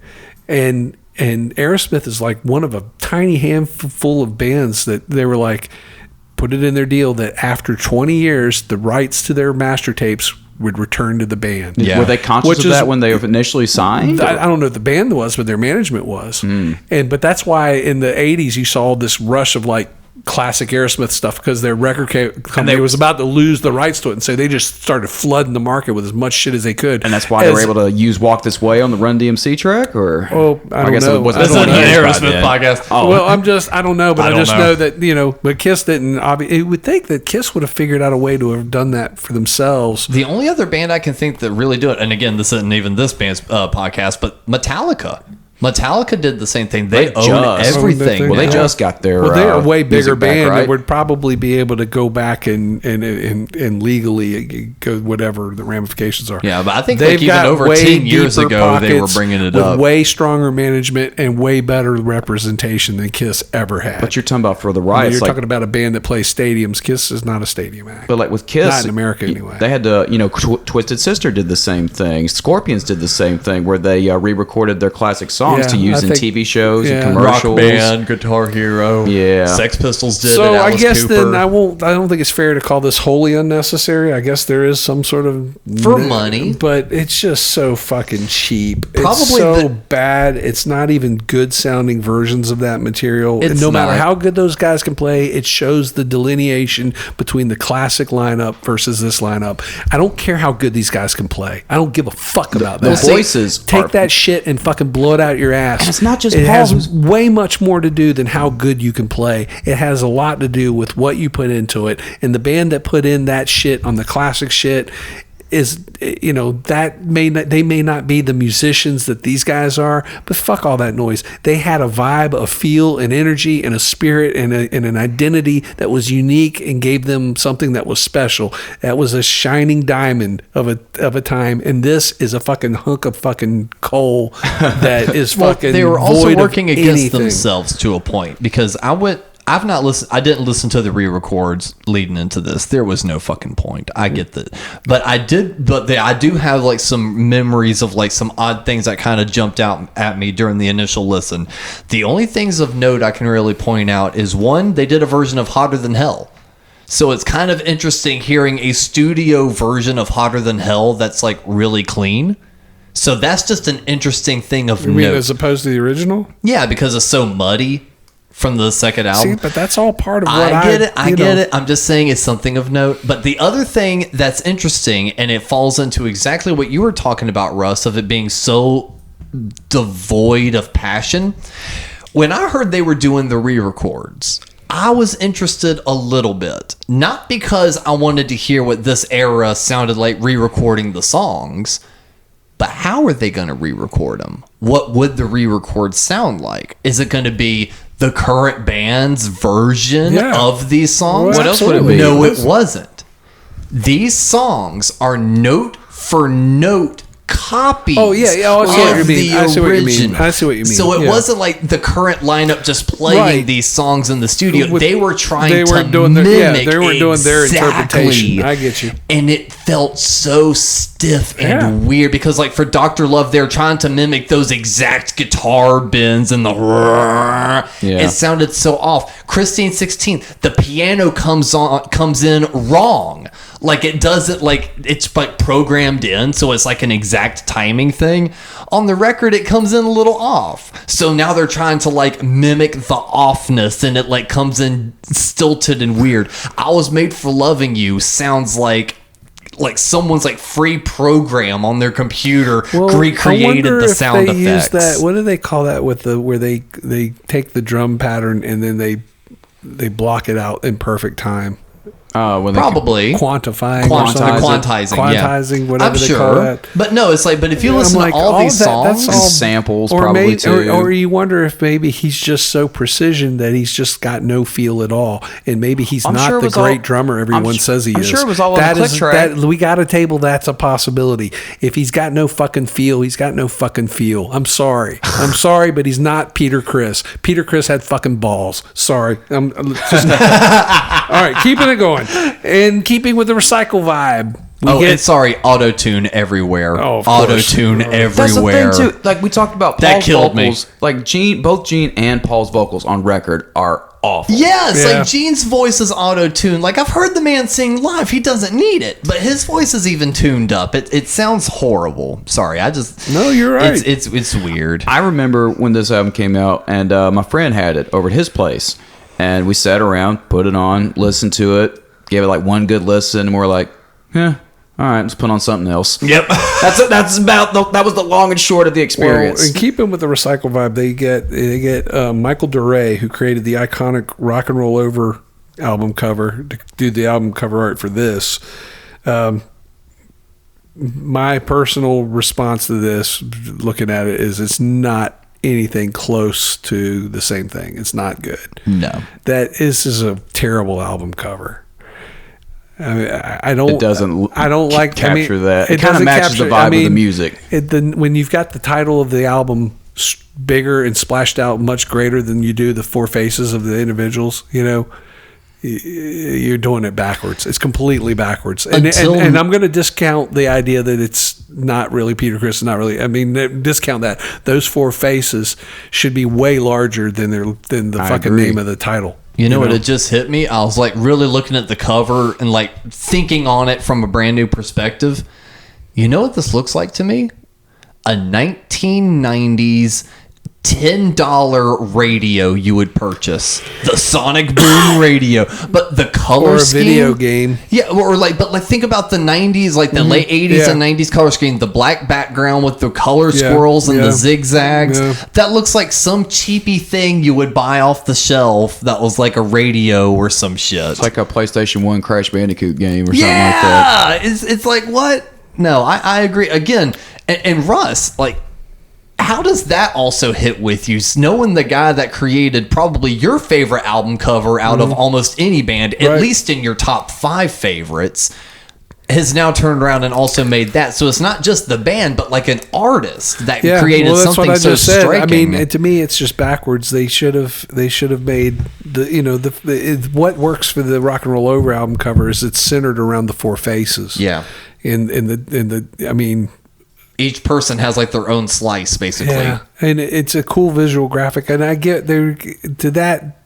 Speaker 8: And Aerosmith is like one of a tiny handful of bands that they were like, put it in their deal that after 20 years, the rights to their master tapes would return to the band.
Speaker 10: Yeah. Were they conscious of that when they initially signed?
Speaker 8: I don't know if the band was, but their management was. But that's why in the 80s you saw this rush of like classic Aerosmith stuff because their record company was about to lose the rights to it, and so they just started flooding the market with as much shit as they could.
Speaker 10: And that's why they were able to use "Walk This Way" on the Run DMC track, or
Speaker 8: I guess
Speaker 10: know.
Speaker 8: It
Speaker 10: wasn't
Speaker 9: this is an Aerosmith podcast.
Speaker 8: Oh. Well, I don't know, but I just know that but Kiss didn't. You would think that Kiss would have figured out a way to have done that for themselves.
Speaker 9: The only other band I can think that really do it, and again, this isn't even this band's podcast, but Metallica. Metallica did the same thing. They own everything.
Speaker 10: Well, they just got their.
Speaker 8: Well, they're a way bigger band
Speaker 10: right?
Speaker 8: that would probably be able to go back and legally go whatever the ramifications are.
Speaker 9: Yeah, but I think
Speaker 8: they've
Speaker 9: like even over 10 years ago, they were bringing it
Speaker 8: with
Speaker 9: up.
Speaker 8: Way stronger management and way better representation than Kiss ever had.
Speaker 10: But you're talking about for the
Speaker 8: I mean,
Speaker 10: rights.
Speaker 8: you're talking about a band that plays stadiums. Kiss is not a stadium act.
Speaker 10: But like with Kiss,
Speaker 8: not in America anyway.
Speaker 10: They had to, Twisted Sister did the same thing. Scorpions did the same thing, where they re-recorded their classic songs to use in TV shows and commercials.
Speaker 9: Rock Band, Guitar Hero.
Speaker 10: Yeah.
Speaker 9: Sex Pistols did.
Speaker 8: So
Speaker 9: Alice
Speaker 8: I guess
Speaker 9: Cooper.
Speaker 8: then I don't think it's fair to call this wholly unnecessary. I guess there is some sort of
Speaker 9: for money,
Speaker 8: but it's just so fucking cheap.
Speaker 9: Probably
Speaker 8: it's so bad. It's not even good sounding versions of that material. And no matter how good those guys can play, it shows the delineation between the classic lineup versus this lineup. I don't care how good these guys can play. I don't give a fuck about that.
Speaker 10: The voices
Speaker 8: take that shit and fucking blow it out your ass.
Speaker 10: And it's not just
Speaker 8: it has way much more to do than how good you can play. It has a lot to do with what you put into it. And the band that put in that shit on the classic shit is, that they may not be the musicians that these guys are, but fuck all that noise. They had a vibe, a feel, an energy, and a spirit, and an identity that was unique and gave them something that was special. That was a shining diamond of a time, and this is a fucking hunk of fucking coal that is fucking.
Speaker 9: They were also
Speaker 8: void
Speaker 9: working
Speaker 8: of
Speaker 9: against
Speaker 8: anything.
Speaker 9: themselves to a point, because I didn't listen to the re-records leading into this. There was no fucking point. I get that. But I do have like some memories of like some odd things that kind of jumped out at me during the initial listen. The only things of note I can really point out is one, they did a version of Hotter Than Hell. So it's kind of interesting hearing a studio version of Hotter Than Hell that's like really clean. So that's just an interesting thing of
Speaker 8: You mean
Speaker 9: note.
Speaker 8: as opposed to the original?
Speaker 9: Yeah, because it's so muddy from the second album.
Speaker 8: See, but that's all part of what
Speaker 9: I get it. I'm just saying it's something of note. But the other thing that's interesting, and it falls into exactly what you were talking about, Russ, of it being so devoid of passion. When I heard they were doing the re-records, I was interested a little bit. Not because I wanted to hear what this era sounded like re-recording the songs, but how are they going to re-record them? What would the re-record sound like? Is it going to be the current band's version of these songs?
Speaker 8: Well,
Speaker 9: what else would it be? No, it wasn't. These songs are note for note copies.
Speaker 8: Oh yeah, I see what you mean. I see what you mean.
Speaker 9: So it wasn't like the current lineup just playing these songs in the studio. They were trying to mimic
Speaker 8: they weren't doing their interpretation. I get you.
Speaker 9: And it felt so stiff and weird because, like, for Dr. Love, they're trying to mimic those exact guitar bends and the. It sounded so off. Christine 16, the piano comes in wrong. Like, it doesn't, like, it's like programmed in, so it's like an exact timing thing. On the record, it comes in a little off. So now they're trying to, like, mimic the offness, and it, like, comes in stilted and weird. I Was Made for Loving You sounds like like someone's like free program on their computer
Speaker 8: Well,
Speaker 9: recreated
Speaker 8: I wonder
Speaker 9: the
Speaker 8: if
Speaker 9: sound
Speaker 8: they use
Speaker 9: effects.
Speaker 8: that. What do they call that? With the where they take the drum pattern and then they block it out in perfect time.
Speaker 10: When
Speaker 9: Probably
Speaker 8: quantifying,
Speaker 9: quantizing,
Speaker 8: whatever
Speaker 9: I'm
Speaker 8: they
Speaker 9: sure.
Speaker 8: call that.
Speaker 9: But no, it's like, but if you listen to all these songs,
Speaker 10: samples
Speaker 8: or
Speaker 10: probably
Speaker 8: maybe,
Speaker 10: too.
Speaker 8: or you wonder if maybe he's just so precision that he's just got no feel at all, and maybe he's not
Speaker 10: sure it
Speaker 8: the
Speaker 10: was
Speaker 8: great
Speaker 10: all-
Speaker 8: drummer everyone says he
Speaker 10: I'm
Speaker 8: is.
Speaker 10: sure it was all on
Speaker 8: That
Speaker 10: the click
Speaker 8: is-
Speaker 10: track.
Speaker 8: that- we got a table. That's a possibility. If he's got no fucking feel, he's got no fucking feel. I'm sorry, but he's not Peter Criss. Peter Criss had fucking balls. Sorry, I'm just all right. Keeping it going and keeping with the recycle vibe.
Speaker 9: and sorry, auto-tune everywhere.
Speaker 8: Oh, of course.
Speaker 9: Auto-tune everywhere.
Speaker 10: That's the thing too. Like we talked about,
Speaker 9: That
Speaker 10: Paul's
Speaker 9: killed me.
Speaker 10: vocals. Like both Gene and Paul's vocals on record are awful.
Speaker 9: Yes,
Speaker 8: Yeah.
Speaker 9: like Gene's voice is auto-tuned. Like I've heard the man sing live. He doesn't need it, but his voice is even tuned up. It sounds horrible. Sorry,
Speaker 8: No, you're right.
Speaker 9: It's weird.
Speaker 10: I remember when this album came out, and my friend had it over at his place, and we sat around, put it on, listened to it, gave it like one good listen, and we're like, all right, let's put on something else.
Speaker 9: Yep.
Speaker 10: That was the long and short of the experience.
Speaker 8: Well, and keeping with the recycle vibe, they get Michael DeRay, who created the iconic Rock and Roll Over album cover, to do the album cover art for this. My personal response to this, looking at it, is it's not anything close to the same thing. It's not good.
Speaker 9: No.
Speaker 8: This is a terrible album cover. I mean, I don't.
Speaker 10: It doesn't.
Speaker 8: I don't like
Speaker 10: capture that. It kind
Speaker 8: doesn't
Speaker 10: of matches the
Speaker 8: capture-
Speaker 10: vibe of the music.
Speaker 8: When you've got the title of the album bigger and splashed out much greater than you do the four faces of the individuals, you're doing it backwards. It's completely backwards. And I'm going to discount the idea that it's not really Peter Criss. Not really. I mean, discount that. Those four faces should be way larger than the fucking
Speaker 10: agree.
Speaker 8: name of the title.
Speaker 9: You know what? It just hit me. I was like really looking at the cover and like thinking on it from a brand new perspective. You know what this looks like to me? A 1990s $10 radio you would purchase. The Sonic Boom radio. But the color
Speaker 8: Or a
Speaker 9: scheme,
Speaker 8: video game.
Speaker 9: Yeah, but think about the 90s, like the late 80s and 90s color scheme, the black background with the color swirls and the zigzags.
Speaker 8: Yeah.
Speaker 9: That looks like some cheapy thing you would buy off the shelf that was like a radio or some shit.
Speaker 10: It's like a PlayStation 1 Crash Bandicoot game or something like that.
Speaker 9: Yeah, it's like, what? No, I agree. Again, and Russ, like, how does that also hit with you? Knowing the guy that created probably your favorite album cover out of almost any band, at least in your top 5 favorites, has now turned around and also made that. So it's not just the band, but like an artist that created something so striking.
Speaker 8: I mean, to me, it's just backwards. They should have made what works for the Rock and Roll Over album cover is it's centered around the four faces.
Speaker 9: Yeah.
Speaker 8: I mean,
Speaker 9: each person has like their own slice, basically.
Speaker 8: yeah, and it's a cool visual graphic, and I get there to that.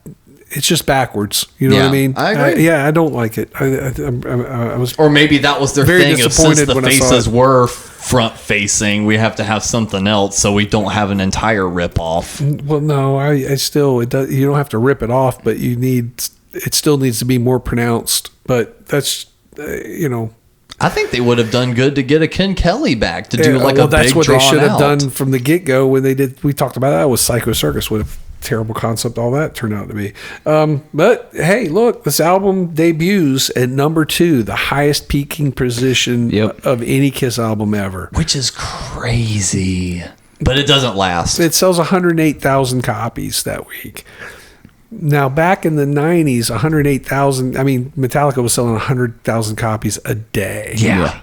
Speaker 8: It's just backwards. You know what I mean?
Speaker 9: I agree.
Speaker 8: I don't like it. I was,
Speaker 9: or maybe that was their
Speaker 8: very
Speaker 9: thing. Of since
Speaker 8: disappointed
Speaker 9: the
Speaker 8: when I saw
Speaker 9: faces
Speaker 8: it.
Speaker 9: were front facing, we have to have something else, so we don't have an entire rip off.
Speaker 8: well, no, I still you don't have to rip it off, but it still needs to be more pronounced. But that's
Speaker 9: I think they would have done good to get a Ken Kelly back to do like a big
Speaker 8: that's what they should have
Speaker 9: drawn out.
Speaker 8: done from the get go when they did. We talked about that with Psycho Circus. What a terrible concept all that turned out to be. But hey, look, this album debuts at number 2, the highest peaking position of any Kiss album ever,
Speaker 9: Which is crazy. But it doesn't last.
Speaker 8: It sells 108,000 copies that week. Now, back in the 90s, 108,000, I mean, Metallica was selling 100,000 copies a day.
Speaker 9: Yeah.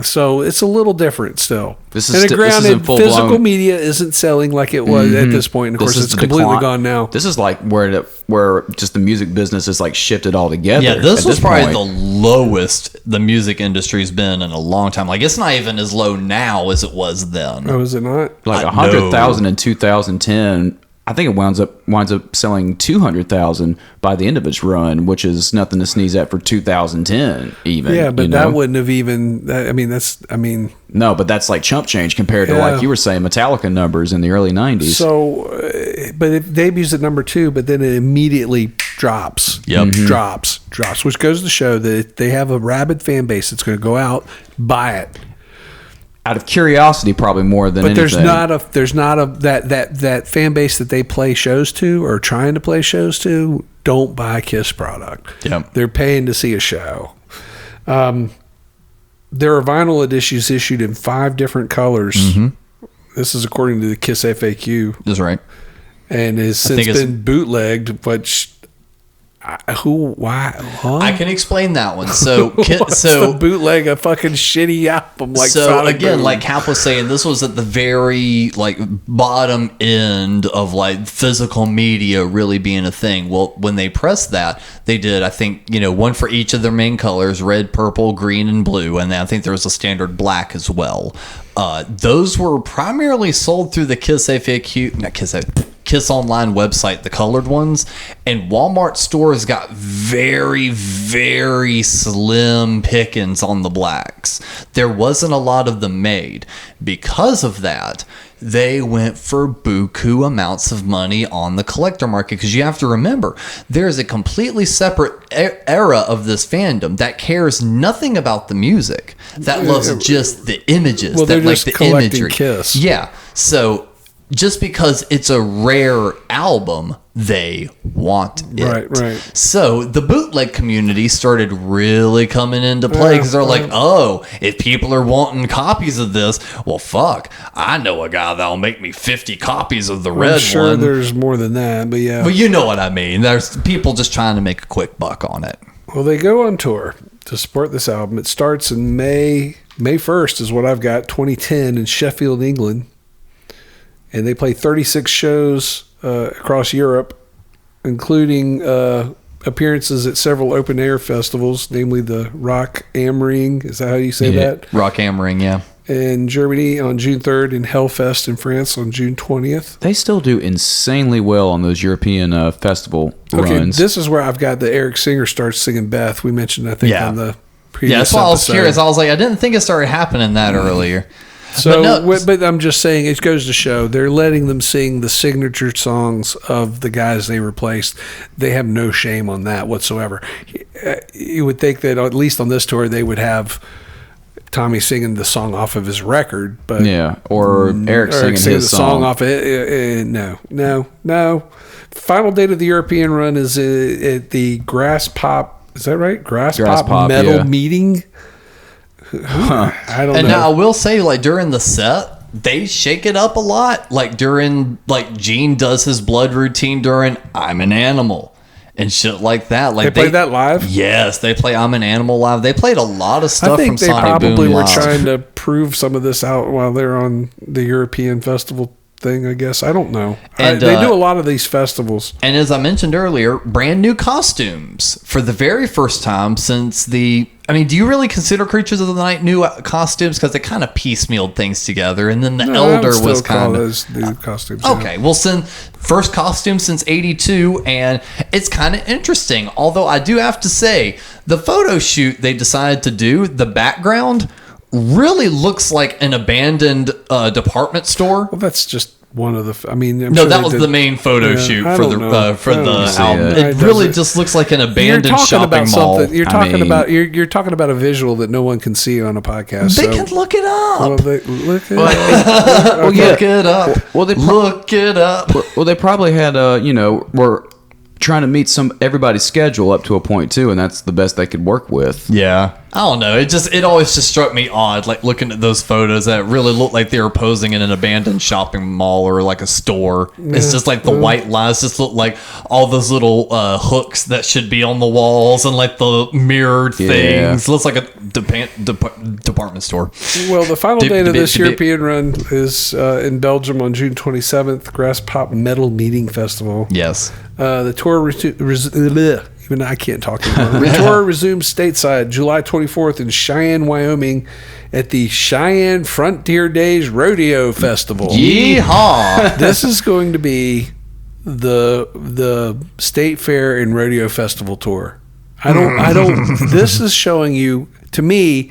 Speaker 8: So it's a little different still.
Speaker 10: This is
Speaker 8: granted,
Speaker 10: full
Speaker 8: physical
Speaker 10: blown.
Speaker 8: media isn't selling like it was at this point. And of course, it's completely gone now.
Speaker 10: This is like where just the music business is like shifted altogether.
Speaker 9: Yeah, this was probably
Speaker 10: point.
Speaker 9: the lowest the music industry's been in a long time. Like, it's not even as low now as it was then.
Speaker 8: Oh, is it not?
Speaker 10: Like 100,000 in 2010. I think it winds up selling 200,000 by the end of its run, which is nothing to sneeze at for 2010 even.
Speaker 8: Yeah, but that wouldn't have even.
Speaker 10: No, but that's like chump change compared to like you were saying Metallica numbers in the early 90s.
Speaker 8: So, but it debuts at number 2, but then it immediately drops.
Speaker 9: Yep.
Speaker 8: Drops, which goes to show that they have a rabid fan base that's going to go out, buy it.
Speaker 10: Out of curiosity, probably more than anything.
Speaker 8: But there's not a that fan base that they play shows to or trying to play shows to don't buy Kiss product.
Speaker 9: Yep.
Speaker 8: They're paying to see a show. There are vinyl editions issued in 5 different colors. This is according to the Kiss FAQ.
Speaker 9: That's right.
Speaker 8: And has since been bootlegged, which why? Huh?
Speaker 9: I can explain that one. So,
Speaker 8: the bootleg a fucking shitty album like
Speaker 9: so
Speaker 8: Sonic
Speaker 9: again,
Speaker 8: Boom.
Speaker 9: like Hap was saying, this was at the very like bottom end of like physical media really being a thing. Well, when they pressed that, they did, I think, one for each of their main colors: red, purple, green, and blue, and then I think there was a standard black as well. Those were primarily sold through the Kiss FAQ, not Kiss Online website, the colored ones, and Walmart stores got very, very slim pickings on the blacks. There wasn't a lot of them made. Because of that, they went for buku amounts of money on the collector market, because you have to remember, there's a completely separate era of this fandom that cares nothing about the music, that loves just the images,
Speaker 8: well,
Speaker 9: that
Speaker 8: they're
Speaker 9: like
Speaker 8: just
Speaker 9: the
Speaker 8: collecting
Speaker 9: imagery.
Speaker 8: Kiss.
Speaker 9: Yeah, so just because it's a rare album, they want it.
Speaker 8: Right.
Speaker 9: So the bootleg community started really coming into play, because they're like, oh, if people are wanting copies of this, well, fuck, I know a guy that'll make me 50 copies of the red
Speaker 8: I'm sure
Speaker 9: one.
Speaker 8: there's more than that, but yeah.
Speaker 9: But you know what I mean. There's people just trying to make a quick buck on it.
Speaker 8: Well, they go on tour to support this album. It starts in May 1st is what I've got, 2010 in Sheffield, England. And they play 36 shows across Europe, including appearances at several open-air festivals, namely the Rock am Ring. Is that how you say that?
Speaker 9: Rock am Ring, yeah.
Speaker 8: In Germany on June 3rd, and Hellfest in France on June 20th.
Speaker 10: They still do insanely well on those European festival runs.
Speaker 8: This is where I've got the Eric Singer starts singing Beth. We mentioned, I think, on the previous
Speaker 9: Yeah, that's why I was
Speaker 8: episode.
Speaker 9: curious. I was like, I didn't think it started happening that earlier.
Speaker 8: So, but I'm just saying, it goes to show they're letting them sing the signature songs of the guys they replaced. They have no shame on that whatsoever. You would think that at least on this tour they would have Tommy singing the song off of his record, but
Speaker 10: or Eric singing his
Speaker 8: the song off it. No. Final date of the European run is at the Grass Pop. Is that right? Grass Pop Metal Meeting. I don't know.
Speaker 9: And now I will say, like, during the set, they shake it up a lot. Like during, like, Gene does his blood routine during I'm an Animal and shit like that. Like
Speaker 8: they played that live?
Speaker 9: Yes, they play I'm an Animal live. They played a lot of stuff from Sonic Boom.
Speaker 8: I think they probably were
Speaker 9: live.
Speaker 8: trying to prove some of this out while they're on the European festival thing, I guess. I don't know.
Speaker 9: And,
Speaker 8: they do a lot of these festivals.
Speaker 9: And as I mentioned earlier, brand new costumes for the very first time since the... I mean, do you really consider Creatures of the Night new costumes? Because they kind of piecemealed things together. And then the Elder was kind of...
Speaker 8: those new costumes.
Speaker 9: Okay, well, first costume since 82, and it's kind of interesting. Although I do have to say, the photo shoot they decided to do, the background really looks like an abandoned department store.
Speaker 8: Well, that's just one of the... I mean...
Speaker 9: that was the main photo shoot for the album. It really just looks like an abandoned shopping mall.
Speaker 8: You're talking about a visual that no one can see on a podcast.
Speaker 9: They can look it up.
Speaker 8: Well, look it up.
Speaker 9: Look it up.
Speaker 10: Well, they probably had were trying to meet everybody's schedule up to a point too, and that's the best they could work with.
Speaker 9: Yeah. I don't know. It always just struck me odd, like looking at those photos that really looked like they were posing in an abandoned shopping mall or like a store. It's just like the white lines just look like all those little hooks that should be on the walls and like the mirrored things. It looks like a department store.
Speaker 8: Well, the final date of this European run is in Belgium on June 27th, Grass Pop Metal Meeting Festival.
Speaker 9: Yes.
Speaker 8: The tour even I can't talk anymore. The tour resumes stateside July 24th in Cheyenne, Wyoming at the Cheyenne Frontier Days Rodeo Festival.
Speaker 9: Yeehaw!
Speaker 8: This is going to be the State Fair and Rodeo Festival tour. I don't this is showing you, to me,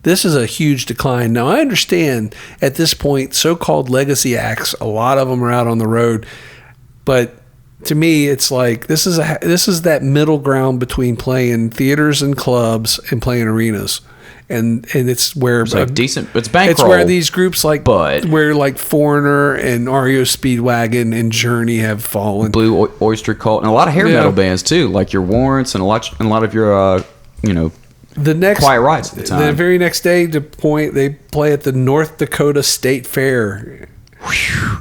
Speaker 8: this is a huge decline. Now, I understand at this point, so-called legacy acts, a lot of them are out on the road, but to me, it's like this is that middle ground between playing theaters and clubs and playing arenas. And it's where
Speaker 10: It's like decent. It's bankroll.
Speaker 8: It's where these groups
Speaker 10: but
Speaker 8: where like Foreigner and REO Speedwagon and Journey have fallen.
Speaker 10: Blue Oyster Cult and a lot of hair metal bands too, like your Warrants and a lot of your
Speaker 8: the next
Speaker 10: Quiet Rights at the time.
Speaker 8: The very next day, they play at the North Dakota State Fair,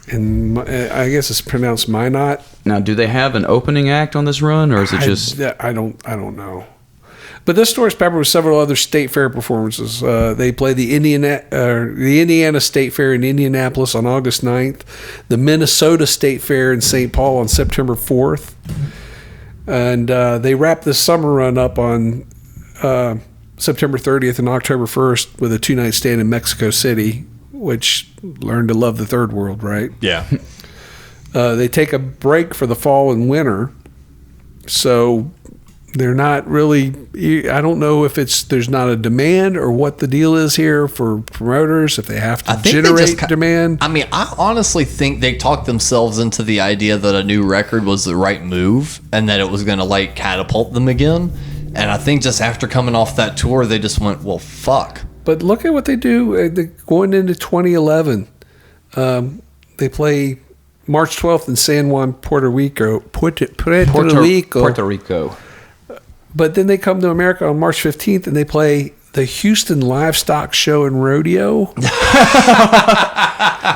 Speaker 8: and I guess it's pronounced Minot.
Speaker 10: Now, do they have an opening act on this run, or is it just?
Speaker 8: I don't know. But this tour is peppered with several other state fair performances. They play the Indiana State Fair in Indianapolis on August 9th, the Minnesota State Fair in St. Paul on September 4th, and they wrap this summer run up on September 30th and October 1st with a 2-night stand in Mexico City, which learned to love the third world, right?
Speaker 9: Yeah.
Speaker 8: They take a break for the fall and winter, so they're not really. I don't know if there's not a demand or what the deal is here for promoters, if they have to generate demand.
Speaker 9: I mean, I honestly think they talked themselves into the idea that a new record was the right move and that it was going to like catapult them again. And I think just after coming off that tour, they just went, well, fuck.
Speaker 8: But look at what they do. Going into 2011, they play March 12th in San Juan, Puerto Rico.
Speaker 10: Puerto Rico.
Speaker 8: But then they come to America on March 15th and they play the Houston Livestock Show and Rodeo.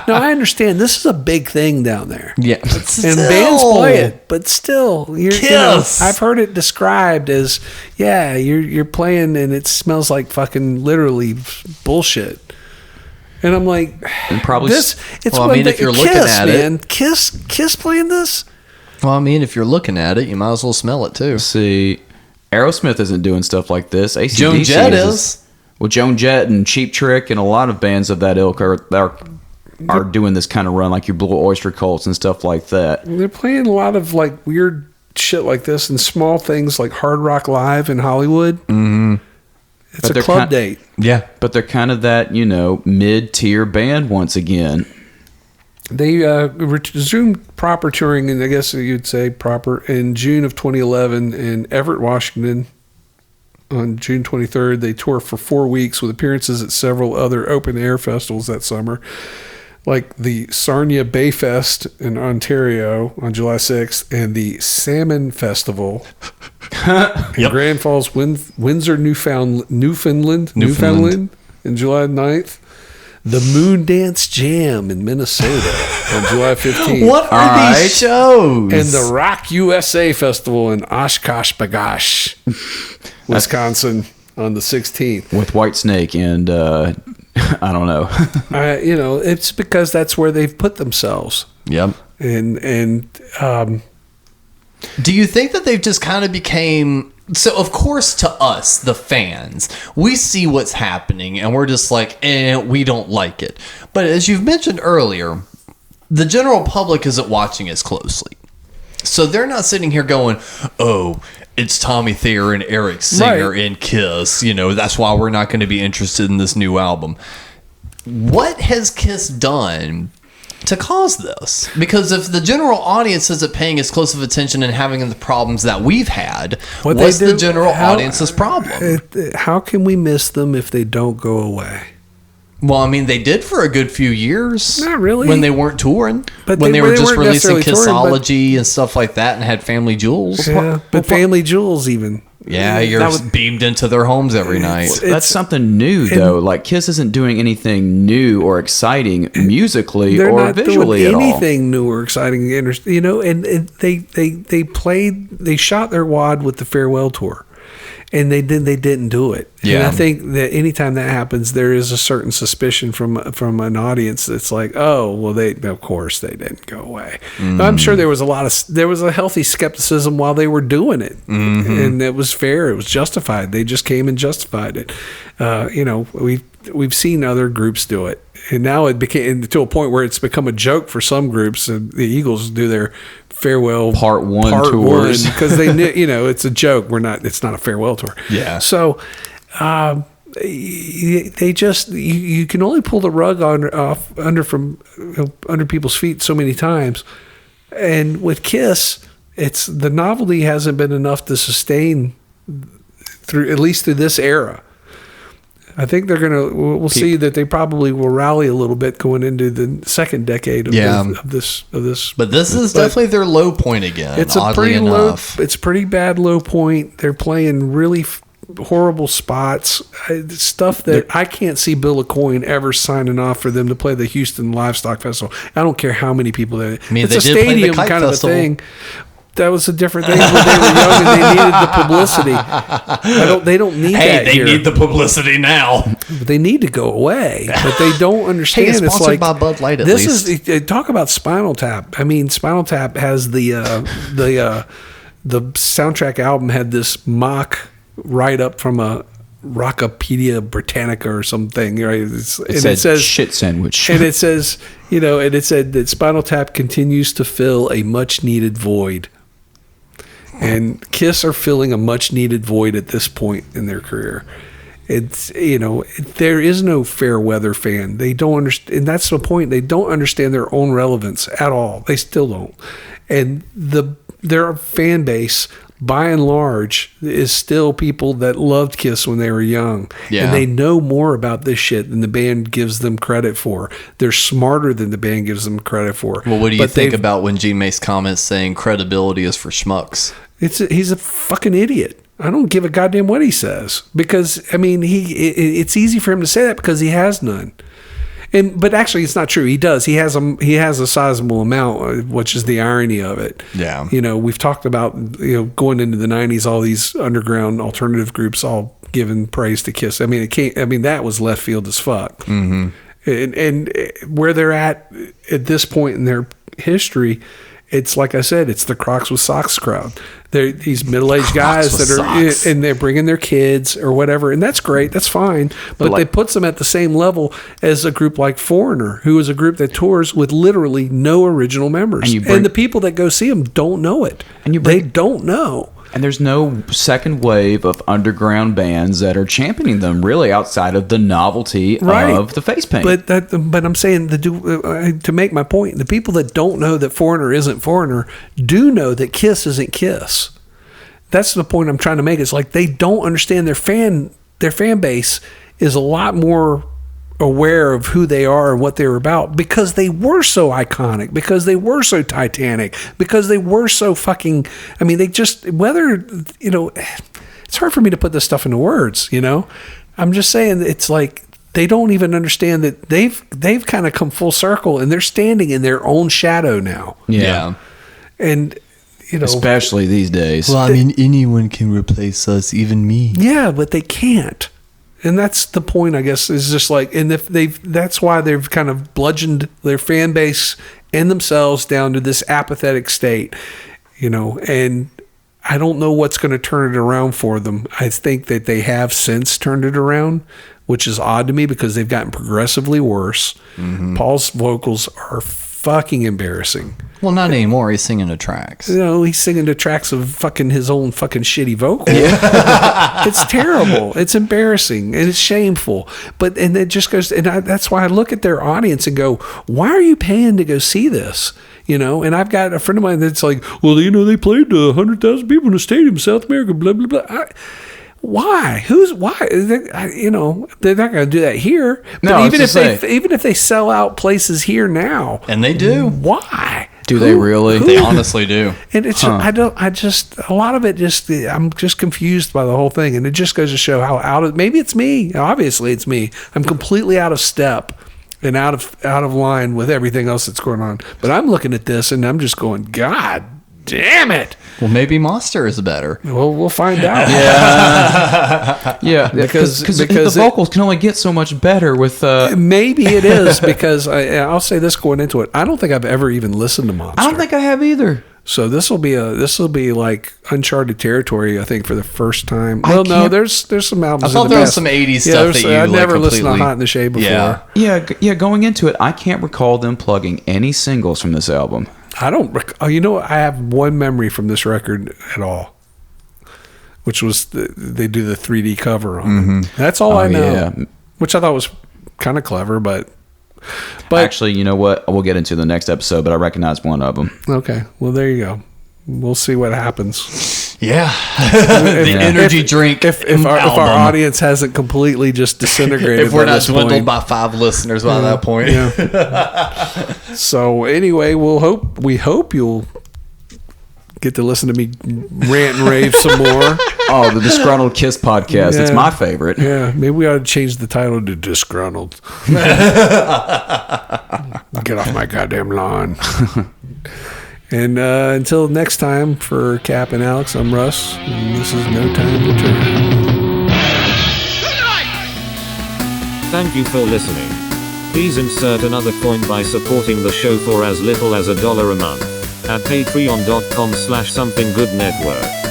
Speaker 8: Now, I understand this is a big thing down there.
Speaker 9: Yeah.
Speaker 8: And bands play it, but still, I've heard it described as, you're playing and it smells like fucking literally bullshit. And I'm like,
Speaker 10: and probably
Speaker 9: if you're looking at it,
Speaker 8: Kiss playing this?
Speaker 9: Well, I mean, if you're looking at it, you might as well smell it too.
Speaker 10: See, Aerosmith isn't doing stuff like this. AC/DC
Speaker 9: Joan Jett is.
Speaker 10: Well, Joan Jett and Cheap Trick and a lot of bands of that ilk are doing this kind of run, like your Blue Oyster Cults and stuff like that.
Speaker 8: They're playing a lot of like weird shit like this and small things like Hard Rock Live in Hollywood.
Speaker 10: Mm-hmm.
Speaker 8: It's a club date.
Speaker 9: Yeah.
Speaker 10: But they're kind of that, mid-tier band once again.
Speaker 8: They resumed proper touring, and I guess you'd say proper, in June of 2011 in Everett, Washington. On June 23rd, they toured for 4 weeks with appearances at several other open-air festivals that summer, like the Sarnia Bay Fest in Ontario on July 6th and the Salmon Festival in Grand Falls, Windsor, Newfoundland in July 9th. The Moondance Jam in Minnesota on July 15th.
Speaker 9: What are these shows?
Speaker 8: And the Rock USA Festival in Oshkosh B'gosh, Wisconsin on the 16th.
Speaker 10: With Whitesnake and, I don't know.
Speaker 8: It's because that's where they've put themselves.
Speaker 9: Yep.
Speaker 8: And
Speaker 9: do you think that they've just kind of became... So, of course, to us, the fans, we see what's happening and we're just like, we don't like it. But as you've mentioned earlier, the general public isn't watching as closely. So they're not sitting here going, oh, it's Tommy Thayer and Eric Singer in Kiss. That's why we're not going to be interested in this new album. What has Kiss done to cause this? Because if the general audience isn't paying as close of attention and having the problems that we've had, what's the general audience's problem?
Speaker 8: How can we miss them if they don't go away?
Speaker 9: Well, I mean, they did for a good few years.
Speaker 8: Not really.
Speaker 9: When they weren't touring.
Speaker 8: But
Speaker 9: when they were just releasing
Speaker 8: Kissology
Speaker 9: and stuff like that and had Family Jewels.
Speaker 8: Yeah, but Family Jewels even.
Speaker 9: Yeah, you're beamed into their homes every night.
Speaker 10: That's something new, though. Like, Kiss isn't doing anything new or exciting musically or visually at all.
Speaker 8: They're not doing anything new or exciting, and they shot their wad with the farewell tour. And they didn't do it.
Speaker 9: Yeah.
Speaker 8: And I think that anytime that happens, there is a certain suspicion from an audience that's like, oh, well, of course they didn't go away. Mm-hmm. I'm sure there was a healthy skepticism while they were doing it, and it was fair. It was justified. They just came and justified it. We've seen other groups do it, and now it became to a point where it's become a joke for some groups. The Eagles do their farewell
Speaker 10: part one tours
Speaker 8: because they knew, it's a joke. It's not a farewell tour.
Speaker 9: Yeah.
Speaker 8: So they just you can only pull the rug under people's feet so many times, and with Kiss, it's the novelty hasn't been enough to sustain through, at least through this era. I think we'll see that they probably will rally a little bit going into the second decade of this.
Speaker 9: But this is definitely their low point again.
Speaker 8: It's a pretty it's a pretty bad low point. They're playing really horrible spots, stuff that I can't see Bill Aucoin ever signing off for them to play the Houston Livestock Festival. I don't care how many people there.
Speaker 9: I mean,
Speaker 8: it's a stadium kind of a thing. That was a different thing when they were young and they needed the publicity. They don't need that
Speaker 9: they
Speaker 8: here.
Speaker 9: need the publicity now.
Speaker 8: But they need to go away. But they don't understand.
Speaker 9: Hey, it's sponsored
Speaker 8: like
Speaker 9: by Bud Light at
Speaker 8: this
Speaker 9: least.
Speaker 8: is talk about Spinal Tap. I mean, Spinal Tap has the soundtrack album had this mock write-up from a Rockopedia Britannica or something, right? It says
Speaker 10: shit sandwich.
Speaker 8: And it says, and it said that Spinal Tap continues to fill a much-needed void. And Kiss are filling a much-needed void at this point in their career. It's, there is no fair weather fan. They don't understand, and that's the point. They don't understand their own relevance at all. They still don't. And their fan base, by and large, is still people that loved Kiss when they were young.
Speaker 9: Yeah.
Speaker 8: And they know more about this shit than the band gives them credit for. They're smarter than the band gives them credit for.
Speaker 9: Well, what do you think about when Gene makes comments saying credibility is for schmucks?
Speaker 8: He's a fucking idiot. I don't give a goddamn what he says, because I mean it's easy for him to say that because he has none. But actually, it's not true. He does. He has a sizable amount, which is the irony of it.
Speaker 9: Yeah.
Speaker 8: We've talked about going into the '90s, all these underground alternative groups all giving praise to Kiss. I mean, that was left field as fuck.
Speaker 9: Mm-hmm.
Speaker 8: And where they're at this point in their history, it's like I said, it's the Crocs with Socks crowd. They're these middle-aged guys that are, and they're bringing their kids or whatever, and that's great, that's fine. But they puts them at the same level as a group like Foreigner, who is a group that tours with literally no original members, and the people that go see them don't know it. They don't know.
Speaker 10: And there's no second wave of underground bands that are championing them, really, outside of the novelty of the face paint.
Speaker 8: But I'm saying to make my point, the people that don't know that Foreigner isn't Foreigner do know that Kiss isn't Kiss. That's the point I'm trying to make. It's like they don't understand their fan base is a lot more aware of who they are and what they're about because they were so iconic, because they were so Titanic, because they were so fucking, I mean, they just, it's hard for me to put this stuff into words, I'm just saying it's like they don't even understand that they've kind of come full circle and they're standing in their own shadow now.
Speaker 10: Yeah.
Speaker 8: And
Speaker 10: especially these days.
Speaker 9: Well, I mean, anyone can replace us, even me.
Speaker 8: Yeah, but they can't. And that's the point, I guess, is just like, and if that's why they've kind of bludgeoned their fan base and themselves down to this apathetic state, and I don't know what's going to turn it around for them. I think that they have since turned it around, which is odd to me because they've gotten progressively worse. Mm-hmm. Paul's vocals are fucking embarrassing.
Speaker 9: Well, not anymore. He's singing the tracks.
Speaker 8: He's singing the tracks of fucking his own fucking shitty vocal. Yeah. It's terrible. It's embarrassing and it's shameful. And it just goes, and that's why I look at their audience and go, why are you paying to go see this? And I've got a friend of mine that's like, well, they played 100,000 people in a stadium in South America, blah, blah, blah. Why? Why? They're not going to do that here.
Speaker 10: No,
Speaker 8: but even if they sell out places here now,
Speaker 9: and they do,
Speaker 8: why?
Speaker 10: Do they really?
Speaker 9: They honestly do.
Speaker 8: And it's a lot of it I'm just confused by the whole thing, and it just goes to show how maybe it's me. Obviously, it's me. I'm completely out of step and out of line with everything else that's going on. But I'm looking at this and I'm just going, God damn it.
Speaker 9: Well, maybe Monster is better.
Speaker 8: Well, we'll find out.
Speaker 10: Yeah, because the vocals can only get so much better with.
Speaker 8: Maybe it is because I'll say this going into it. I don't think I've ever even listened to Monster.
Speaker 10: I don't think I have either.
Speaker 8: So this will be like uncharted territory, I think, for the first time. Well, no, there's some albums.
Speaker 9: I thought there was some 80s stuff that you
Speaker 8: I never
Speaker 9: like
Speaker 8: listened to Hot in the Shade before.
Speaker 10: Yeah. Going into it, I can't recall them plugging any singles from this album.
Speaker 8: I don't. I have one memory from this record at all, which was they do the 3D cover on it. That's all I know, which I thought was kind of clever, but
Speaker 10: actually, you know what? We'll get into the next episode, but I recognize one of them.
Speaker 8: Okay, well there you go. we'll see what happens.
Speaker 9: Yeah. The energy drink.
Speaker 8: If our audience hasn't completely just disintegrated,
Speaker 9: if we're
Speaker 8: by
Speaker 9: not
Speaker 8: this
Speaker 9: dwindled
Speaker 8: point.
Speaker 9: by 5 listeners by that point.
Speaker 8: Yeah. So anyway, we hope you'll get to listen to me rant and rave some more.
Speaker 10: Oh, the Disgruntled Kiss podcast.
Speaker 8: Yeah.
Speaker 10: It's my favorite.
Speaker 8: Yeah, maybe we ought to change the title to Disgruntled. Get off my goddamn lawn. And until next time, for Cap and Alex, I'm Russ, and this is No Time to Turn.
Speaker 1: Thank you for listening. Please insert another coin by supporting the show for as little as $1 a month at patreon.com/somethinggoodnetwork.